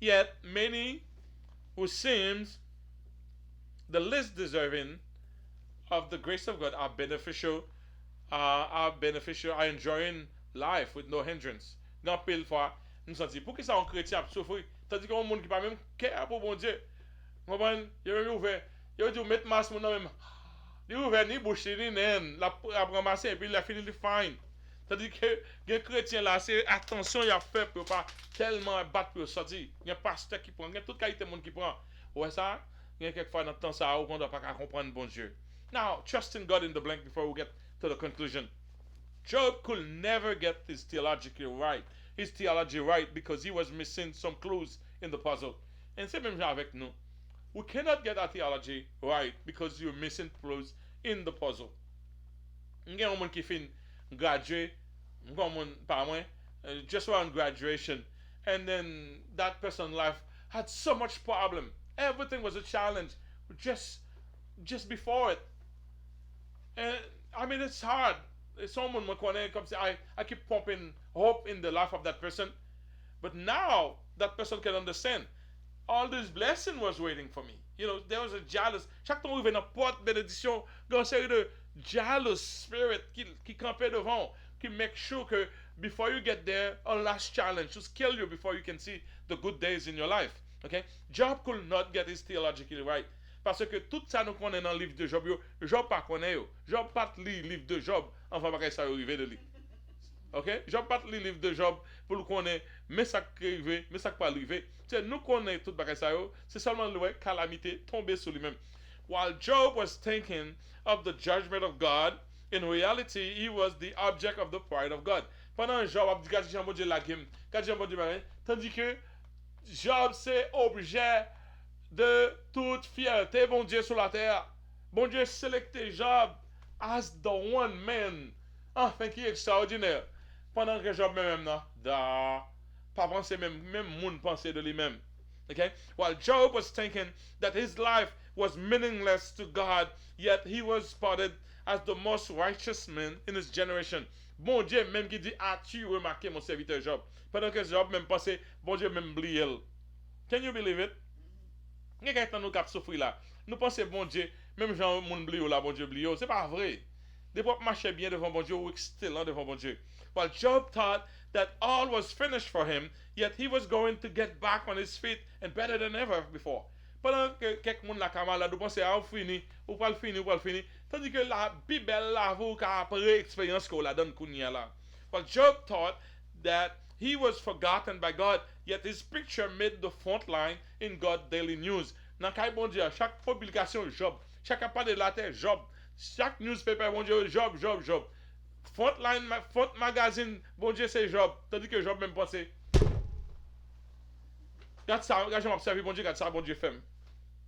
yet many who seems the least deserving of the grace of God are enjoying life with no hindrance. Dans pile fois, nous senti pour que ça un chrétien a souffrir Tandis qu'on monde qui pas même care pour bon Dieu. Comprends? Il a même ouvert. Il a dit mettre masque mon même. Il a ouvert ni bouche ni naine, la ramasser et puis il a fini de fine. C'est-à-dire que les chrétiens là, c'est attention, il a fait pour pas tellement battre pour sortir. Il y a un pasteur qui prend, il y a toute qualité de monde qui prend. Ouais ça, il y a quelquefois dans le temps ça, on ne doit pas comprendre bon Dieu. Now, trust in God in the blank before we get to the conclusion. Job could never get his theology right because he was missing some clues in the puzzle. And c'est même avec nous. We cannot get our theology right because you're missing clues in the puzzle. Il y a un monde qui fait graduate, just around graduation, and then that person's life had so much problem. Everything was a challenge just before it. And I mean, it's hard. Someone I keep pumping hope in the life of that person, but now that person can understand all this blessing was waiting for me. You know, there was a jealous. Chaque temps où il y avait une porte bénédiction, il y a une série de jealous spirit qui campait devant, qui make sure que before you get there, a last challenge just kill you before you can see the good days in your life. Okay? Job could not get his theologically right. Parce que tout ça nous connaît dans le livre de Job, Job pas connaît yo. Job pas lit le livre de Job, enfin pas ça arriver de lui. OK? Job pas lit le livre de Job pour le connaître, mais ça arrivé, mais ça pas arrivé. C'est nous connaît tout bagay ça yo, c'est seulement le calamité tomber sur lui-même. While Job was thinking of the judgment of God, in reality he was the object of the pride of God. Pendant Job a dit que Jean Dieu la game, quand Jean Dieu tandis que Job c'est objet de toute fierté, bon Dieu sur la terre. Bon Dieu sélecté Job as the one man, enfin qui est extraordinaire. Pendant que Job même non, pas penser même monde penser de lui-même. Okay? While Job was thinking that his life was meaningless to God, yet he was spotted as the most righteous man in his generation. Bon Dieu même qui dit, as-tu remarqué mon serviteur Job? Pendant que Job même pensait, bon Dieu même oublié. Can you believe it? Il y a quelqu'un nous qui souffre là. Nous pensons, bon Dieu, même Jean moun blio là, bon Dieu blio. C'est pas vrai. Des fois, marcher bien devant bon Dieu ou excellent devant bon Dieu. While Job thought that all was finished for him, yet he was going to get back on his feet and better than ever before. Pendant que quelqu'un la camarade là, nous pensons, ah, fini, ou pas le fini, ou pas le fini. Tandis que la Bible là, vous, après expérience qu'on la donne kounia là. While Job thought that he was forgotten by God, yet his picture made the front line in God's daily news. Dans le bon Dieu, chaque publication, Job. Chaque appel de la terre, Job. Chaque newspaper, bon Dieu, Job. Front line, front magazine, bon Dieu, c'est Job. Tandis que Job même pensait. Regarde ça, regarde, je m'observe, bon Dieu, regarde ça, bon Dieu, femme.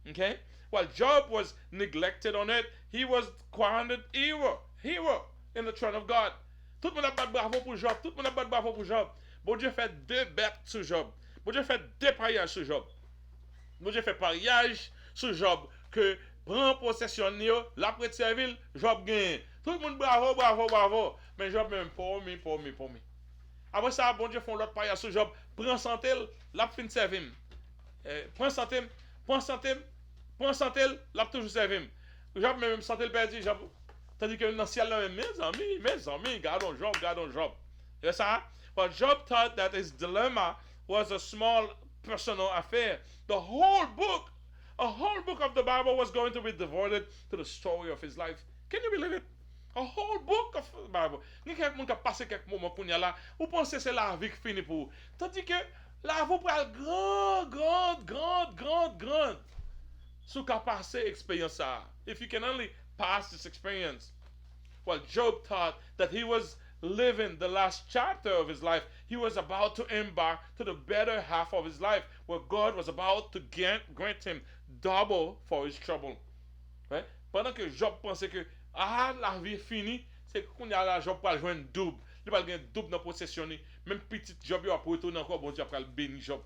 Okay? While Job was neglected on earth, he was crowned hero in the throne of God. Tout le monde a battu bravo pour Job. Tout le monde a battu bravo pour Job. Bon Dieu fait 2 bêtes sur Job. Bon Dieu fait 2 pariages sur Job. Bon Dieu fait pariage sur Job que prend possession de la prête servile, Job gagne. Tout le monde bravo. Mais Job même pour me. Après ça, bon Dieu font l'autre pariage sur Job. Prend centile, la fin servim. Prend centime, la toujours servim. Job même centile perdu, Job. Tandis que dans le ciel, mes amis, gardons Job. C'est ça? But Job thought that his dilemma was a small personal affair. A whole book of the Bible was going to be devoted to the story of his life. Can you believe it? A whole book of the Bible. Il y a quelqu'un qui a passé quelques moments pour là. Vous pensez que c'est la vie qui finit pour. Tandis que la vie pour grande. Sous qu'a passé expérience. If you can only pass this experience. Well, Job thought that he was living the last chapter of his life. He was about to embark to the better half of his life, where God was about to grant him double for his trouble. Right? Pendant que Job pensait que la vie est finie, c'est qu'on a la Job pour jouer double. Il va gagner double dans possession. Même petit Job il va retourner encore, bon Dieu après le béni Job.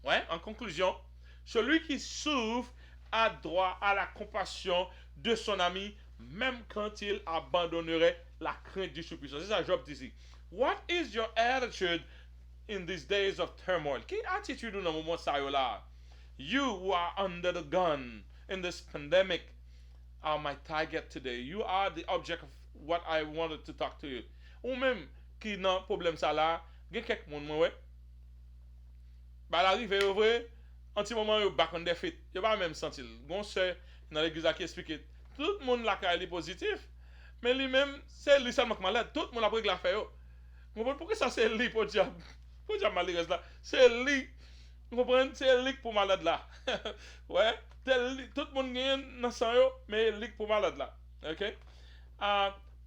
Ouais, en conclusion, celui qui souffre a droit à la compassion de son ami, même quand il abandonnerait la crainte du Tout-Puissant. C'est ça Job dit ici. What is your attitude in these days of turmoil? Quelle attitude dans le moment ça là? You who are under the gun in this pandemic are my target today. You are the object of what I wanted to talk to you. Ou même qui n'a problème ça là, il y a quelques monde ouais. Bah l'arrivée est vrai, en petit moment yo back on their feet. Yo pas même sentir. Gon sœur dans l'église qui explique tout le monde là qui est positif, mais lui-même c'est lui seulement qui malade. Tout le monde a pris la fait yo. Pourquoi ça c'est lui pour diable? Pour diable malheureux là. C'est lui. Vous comprenez? C'est lui pour malade là. Ouais, tout le monde gagne dans sang yo, mais lui pour malade là. Okay?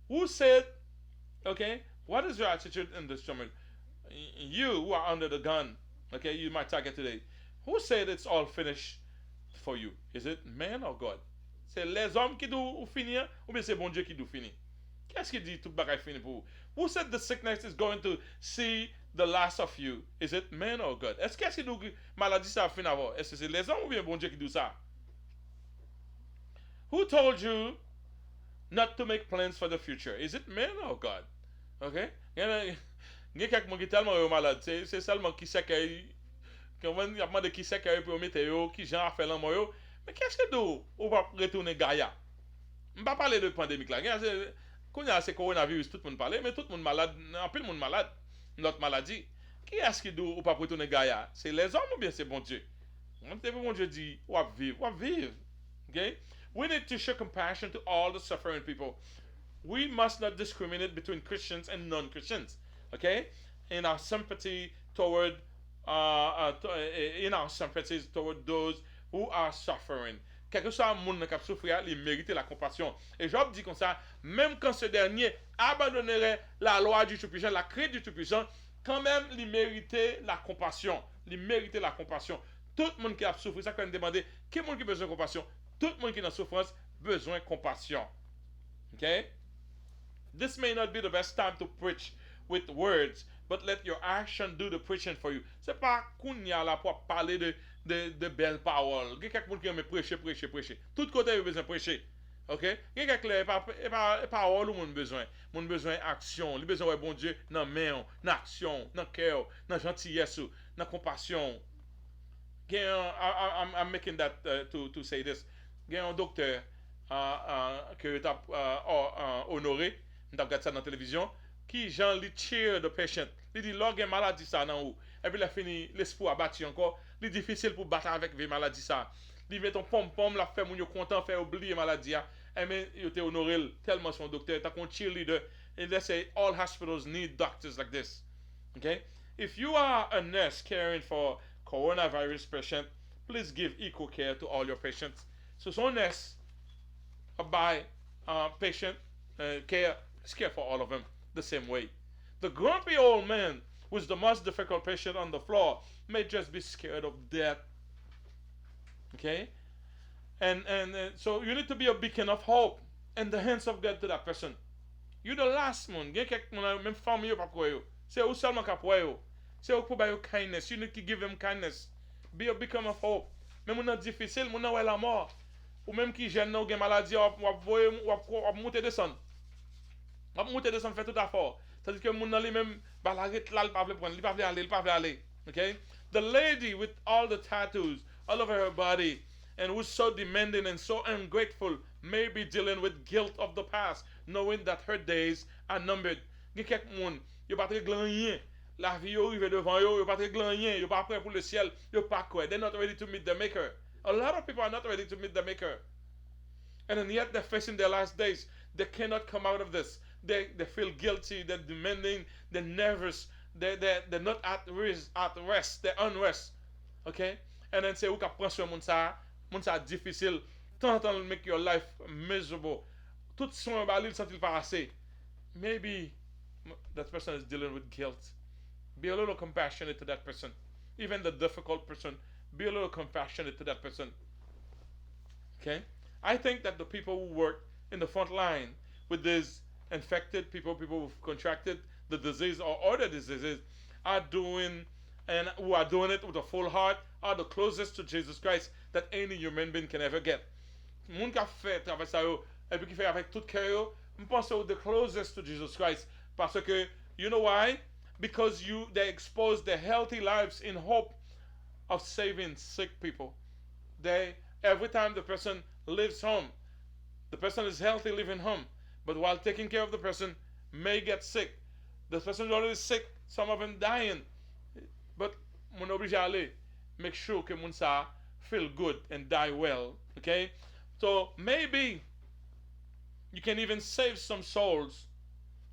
Who said, okay, what is your attitude in this sermon? You who are under the gun, okay, you might target today. Who said it's all finished for you? Is it man or God? C'est les hommes qui doivent finir ou bien c'est bon Dieu qui doit finir? Qu'est-ce qui dit tout bagaille fini pour vous? Who said the sickness is going to see the last of you? Is it man or God? Est-ce qu'est-ce qui dit maladie ça finit avant? Est-ce que c'est les hommes ou bien bon Dieu qui dit ça? Who told you not to make plans for the future? Is it man or God? Okay? Il y a quelqu'un qui est tellement malade, c'est seulement qui sait qu'il y a demandé qui sait qu'il peut mettre yo, qui j'en a fait l'homme yo. Mais qu'est-ce que d'où on va retourner Gaïa? On va pas parler de pandémie là. Quand il y a ce coronavirus, tout le monde parle, mais tout le monde malade, un peu le monde malade, notre maladie. Qui est-ce qui doit ou pas retourner Gaïa? C'est les hommes ou bien c'est bon Dieu? Bon Dieu dit, on va vivre. Okay? We need to show compassion to all the suffering people. We must not discriminate between Christians and non-Christians. Okay? In our sympathy toward those who are suffering. Quel que soit le monde qui a souffert, il mérite la compassion. Et Job dit comme ça, même quand ce dernier abandonnerait la loi du Tout-Puissant, la crainte du Tout-Puissant, quand même, il méritait la compassion. Il méritait la compassion. Tout le monde qui a souffert, ça quand même demandé, quel monde qui a besoin de compassion? Tout le monde qui est en souffrance besoin de compassion. Okay? This may not be the best time to preach with words, but let your action do the preaching for you. C'est pas qu'on y a là pour parler de belles paroles. Il y a quelqu'un qui aime prêcher. Tout côté, il a besoin de prêcher. Ok? Il y a quelqu'un qui a parole ou besoin. Mon besoin d'action. Il a besoin de bon Dieu dans la main, dans l'action, dans le cœur, dans la gentillesse, dans la compassion. I'm making that to say this. Il y a un docteur que tu as honoré, tu as regardé ça dans la télévision, qui Jean li cheer the patient. Il dit, l'orgue maladie ça dans où. Et puis il a fini, l'espoir a battu encore. Il est difficile pour battre avec les maladies ça. Il met ton pom-pom, la fait moun yo content, fait oublier maladie. Et mais il était honoré tellement son docteur. T'as qu'on cheerleader. And they say all hospitals need doctors like this. Okay? If you are a nurse caring for coronavirus patient, please give equal care to all your patients. So son nurse by patient care for all of them the same way. The grumpy old man who is the most difficult patient on the floor may just be scared of death. Okay? And so you need to be a beacon of hope in the hands of God to that person. You're the last one. Même famille pas pour eux. C'est eux seulement qui pour eux. C'est eux pour bailler kindness. You need to give them kindness. Be a beacon of hope. Même on a difficile, on a la mort. Ou même qui gêne ou une maladie, on monter descendre. On monter descendre fait tout à fort. C'est-à-dire que mon ali même l'arrête là, il pas prendre, il pas aller. Okay? The lady with all the tattoos all over her body and who's so demanding and so ungrateful may be dealing with guilt of the past, knowing that her days are numbered. Il y a quelques monde, yo pas très rien. La vie yo arrive devant yo pas très rien, yo pas prêt pour le ciel, yo pas quoi. They're not ready to meet the maker. A lot of people are not ready to meet the maker. And then yet they're facing their last days. They cannot come out of this. They feel guilty, they're demanding, they're nervous, they're not at rest, they're unrest. Okay? And then say, ou ka prend sur moun sa difficile, tant make your life miserable. Tout son balil sentil pas assez. Maybe that person is dealing with guilt. Be a little compassionate to that person. Even the difficult person, be a little compassionate to that person. Okay? I think that the people who work in the front line with these infected people who've contracted the disease or other diseases are doing, and who are doing it with a full heart, are the closest to Jesus Christ that any human being can ever get. Moun ka fait travail ça yo, et puis qui fait avec tout cœur, je pense the closest to Jesus Christ. Parce que, you know why? Because they expose their healthy lives in hope of saving sick people. Every time the person lives home, the person is healthy living home, but while taking care of the person may get sick. The person is already sick, some of them dying. But mon obligé à aller. Make sure que mon sa feel good and die well. Okay? So maybe you can even save some souls,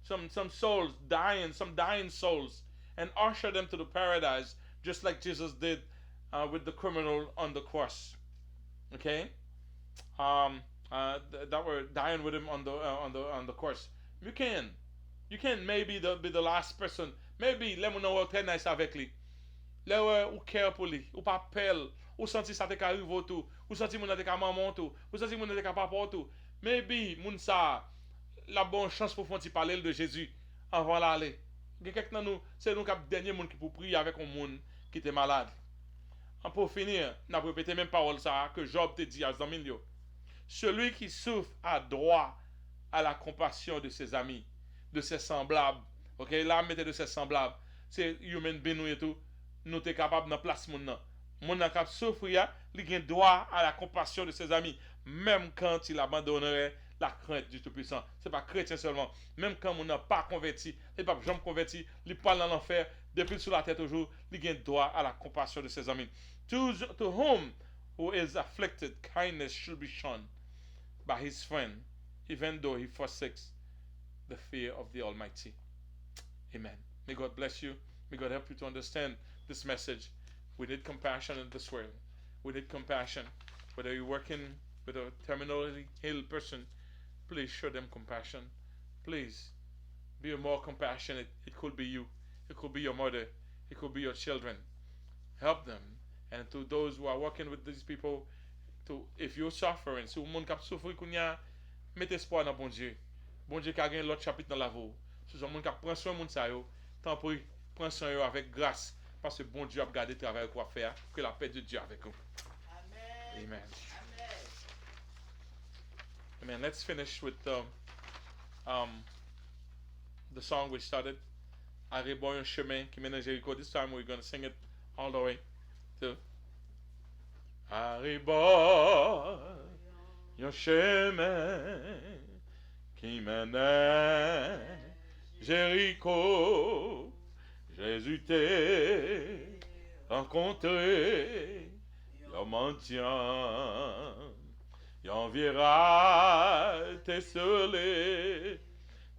some souls dying, some dying souls, and usher them to the paradise, just like Jesus did with the criminal on the cross. Okay? That were dying with him on the cross. You can maybe be the last person. Maybe let me know très nice avec lui. Là ou care pour lui, ou pas pelle, ou senti ça te ka arrive tout, ou senti mon te ka maman tout, ou senti mon te ka papa tout. Maybe moun sa la bonne chance pour faire parler de Jésus avant d'aller. Quelqu'un nous, c'est nous qui dernier monde qui pour prier avec un monde qui était malade. Pour finir, n'a répété même parole ça que Job te dit à Zamilio. Celui qui souffre a droit à la compassion de ses amis, de ses semblables. OK, là mettez de ses semblables. C'est human being et tout. Nous sommes capables de place mon nan. Mon nan cap souffrir, il a droit à la compassion de ses amis même quand il abandonnerait la crainte du Tout-Puissant. Ce n'est pas chrétien seulement. Même quand on n'a pas converti, il n'est pas jamais converti, il parle dans l'enfer, depuis sur la tête toujours, il a droit à la compassion de ses amis. To whom who is afflicted, kindness should be shown by his friend, even though he forsakes the fear of the Almighty. Amen. May God bless you. May God help you to understand this message. We need compassion in this world. We need compassion. Whether you're working with a terminally ill person, please show them compassion. Please be more compassionate. It could be you. It could be your mother. It could be your children. Help them. And to those who are working with these people, if you're suffering, si vous monde qui souffre kounya, mettez espoir dans bon Dieu. Bon Dieu qui a gagné l'autre chapitre dans la vie. Si vous monde qui prend soin de monde ça yo, tant pis, prends soin yo avec grâce parce que bon Dieu a gardé travail quoi faire, que la paix de Dieu avec vous. Amen. Amen. Amen. Let's finish with the song we started. Arrive un chemin qui mène à Jéricho. This time we're going to sing it all the way to Arrive un chemin qui mène à Jéricho. Jésus t'est rencontré, le mendiant. Il enverra tes solés,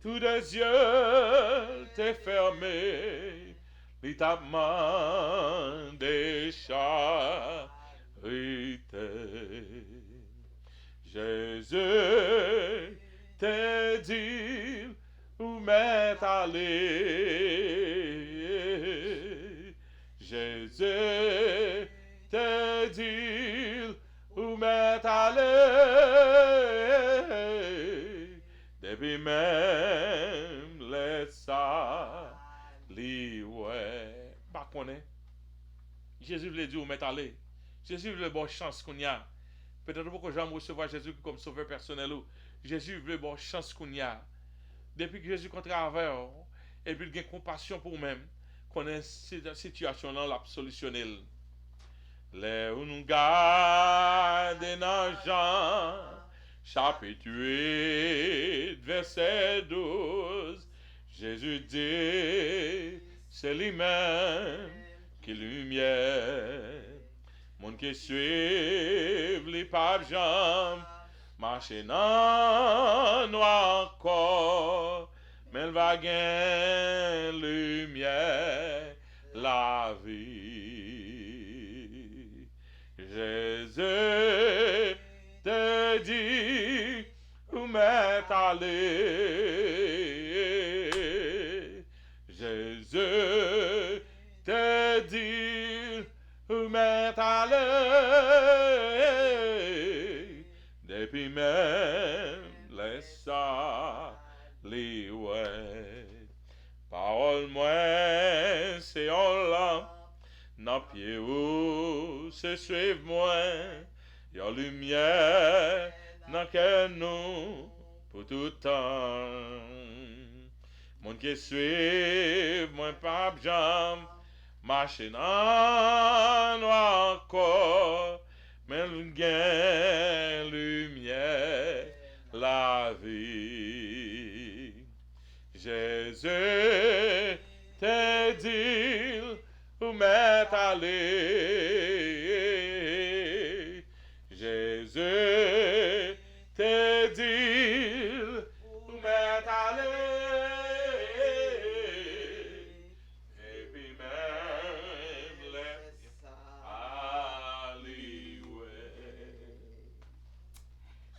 tous les yeux t'es fermés, l'établement des charité. Jésus t'a dit où m'est allé. Jésus t'a dit où m'est allé. Depuis même laissa ouais. Pas connaît. Jésus voulait dire où m'est allé. Jésus voulait bonne chance qu'on y a. Peut-être beaucoup de gens recevoir Jésus comme sauveur personnel. Jésus voulait bonne chance qu'on y a. Depuis que Jésus travaille, et puis il a compassion pour nous-mêmes, qu'on ait cette situation-là, la solutionnelle. Les où nous gardons dans Jean, chapitre 8, verset 12, Jésus dit, c'est lui-même qui est lumière. Mon qui suit les papes jambes, marcher dans noir encore, mais elle va gagner lumière, la vie. Jésus te dit où m'est allé. Jésus te dit où m'est allé. Depuis même laissa les ouais. Parole moi, c'est en là. N'a pied où se suivre moi. Y'a lumière dans que nous pour tout temps. Mon qui suit, moi pas jambe. Marcher dans noir encore. Mais il gagne lumière, la vie. Jésus te dit où m'est allé. Jésus te dit où m'est allé. Et puis même laisse aller.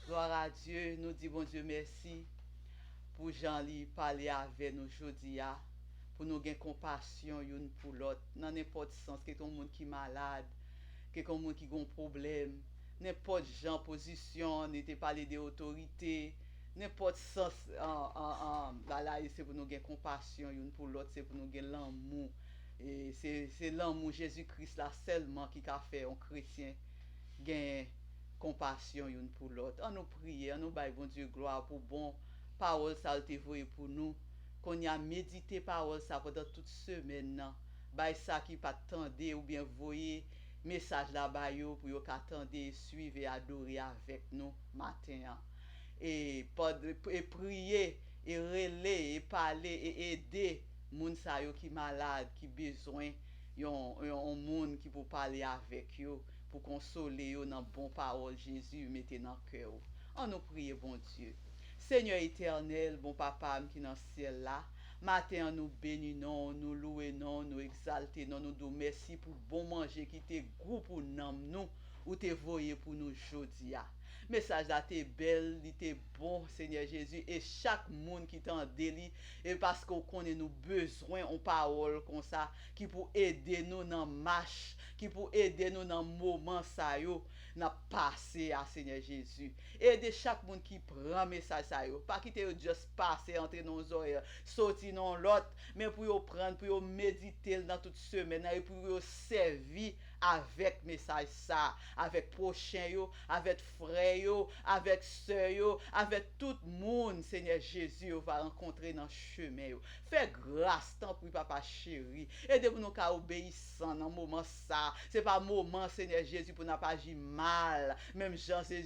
Gloire à Dieu, nous disons bon Dieu merci pour Jean-Li parler avec nous aujourd'hui, pour nous gagner compassion une pour l'autre, dans n'importe sens, quelqu'un monde qui est malade, quelqu'un monde qui a un problème, n'importe genre position, n'était parler des autorités, n'importe sens, là, c'est pour nous gagner compassion une pour l'autre, c'est pour nous gagner l'amour. Et c'est l'amour Jésus-Christ là seulement qui a fait un chrétien gagner compassion une pour l'autre. On nous prie, on nous baille bon Dieu gloire pour bon parole ça te voyé pour nous qu'on y a médité parole ça pendant toute semaine nan. Baille ça qui pas tendé ou bien voyer message là ba yo pour yo qu'attendre suivre et adorer avec nous matin. Et prier et relayer et parler et aider moun sa yo qui malade, qui besoin yon moun qui pour parler avec yo, pour consoler yo dans bon parole Jésus mettez dans cœur. On nous prie bon Dieu. Seigneur éternel, bon papa qui dans ciel là, matin nous bénissons, nous louons, nous exaltons, nous disons merci pour bon manger qui te goût pour nous ou te voyé pour nous aujourd'hui. Message là t'es belle, il t'es bon Seigneur Jésus et chaque monde qui t'en délit et parce qu'on connaît nos besoins en parole comme ça qui pour aider nous dans marche, qui pour aider nous dans moment ça yo n'a passé à Seigneur Jésus. Aider chaque monde qui prend message ça yo, pas quitter juste passer entre nos oreilles, sortir dans l'autre, mais pour yo prendre, pour yo méditer dans toute semaine et pour yo servir avec message ça, avec prochain yo, avec frère yo, avec sœur yo, avec tout monde Seigneur Jésus yo va rencontrer dans chemin yo. Fais grâce tant pour papa chéri. Aidez-nous nous ka obéissant dans moment ça. C'est pas moment Seigneur Jésus pour n'a pas agir mal. Même Jean c'est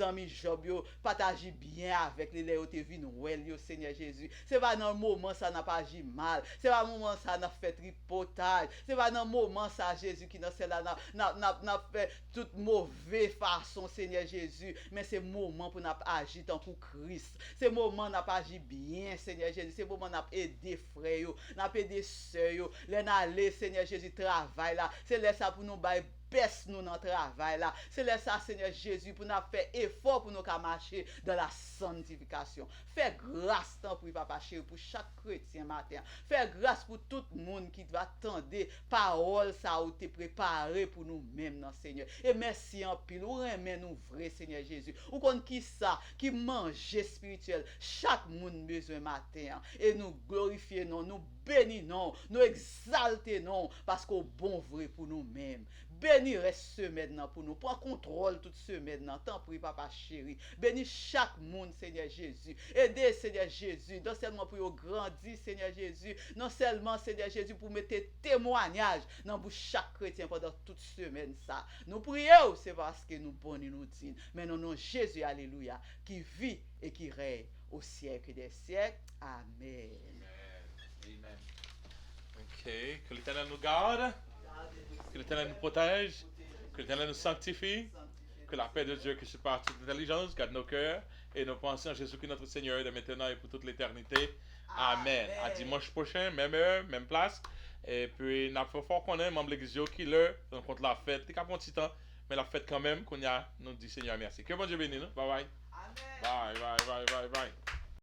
amis Job yo partager bien avec les yo te vinn well yo Seigneur Jésus. C'est pas dans moment ça n'a pas agir mal. C'est pas moment ça n'a fait tripotage. C'est pas dans moment ça Jésus qui dans celle-là n'a fait toute mauvaise façon Seigneur Jésus, mais c'est moment pour n'a agir tant pour Christ. C'est moment n'a pas agir bien Seigneur Jésus, c'est moment n'a aider frère yo, n'a aider sœur yo, les aller Seigneur Jésus travail là, c'est là ça pour nous bailler baisse nous dans travail là. C'est là ça Seigneur Jésus pour nous faire effort pour nous marcher dans la sanctification. Fais grâce tant pour papa chéri pour chaque chrétien matin. Fais grâce pour tout le monde qui va attendre parole ça ou te préparé pour nous mêmes dans Seigneur. Et merci en pile ou remet nous vrai Seigneur Jésus. Ou kon qui ça qui manger spirituel chaque monde besoin matin et nous glorifier nous bénissons, nous exaltons parce qu'au bon vrai pour nous mêmes. Bénis reste semaine pour nous. Prends contrôle toute semaine. Tant prie, papa chéri. Bénis chaque monde, Seigneur Jésus. Aidez, Seigneur Jésus. Non seulement pour grandir, Seigneur Jésus. Non seulement, Seigneur Jésus, pour mettre témoignage dans chaque chrétien pendant toute semaine. Ça. Nous prions, c'est parce que nous bonnons nous disons. Mais non, non, Jésus, alléluia, qui vit et qui règne au siècle des siècles. Amen. Amen. Ok. Que l'Éternel nous garde. Que l'Éternel nous protège, que l'Éternel nous sanctifie, que la paix de Dieu qui surpasse toute intelligence garde nos cœurs et nos pensées en Jésus-Christ notre Seigneur de maintenant et pour toute l'éternité. Amen. À dimanche prochain, même heure, même place. Et puis, nous avons fort qu'on est, membre de l'église qui l'heure, contre la fête. C'est qu'à un petit temps, mais la fête quand même, qu'on y a, nous dit Seigneur merci. Que bon Dieu bénisse nous. Bye bye. Amen. Bye, bye, bye, bye, bye.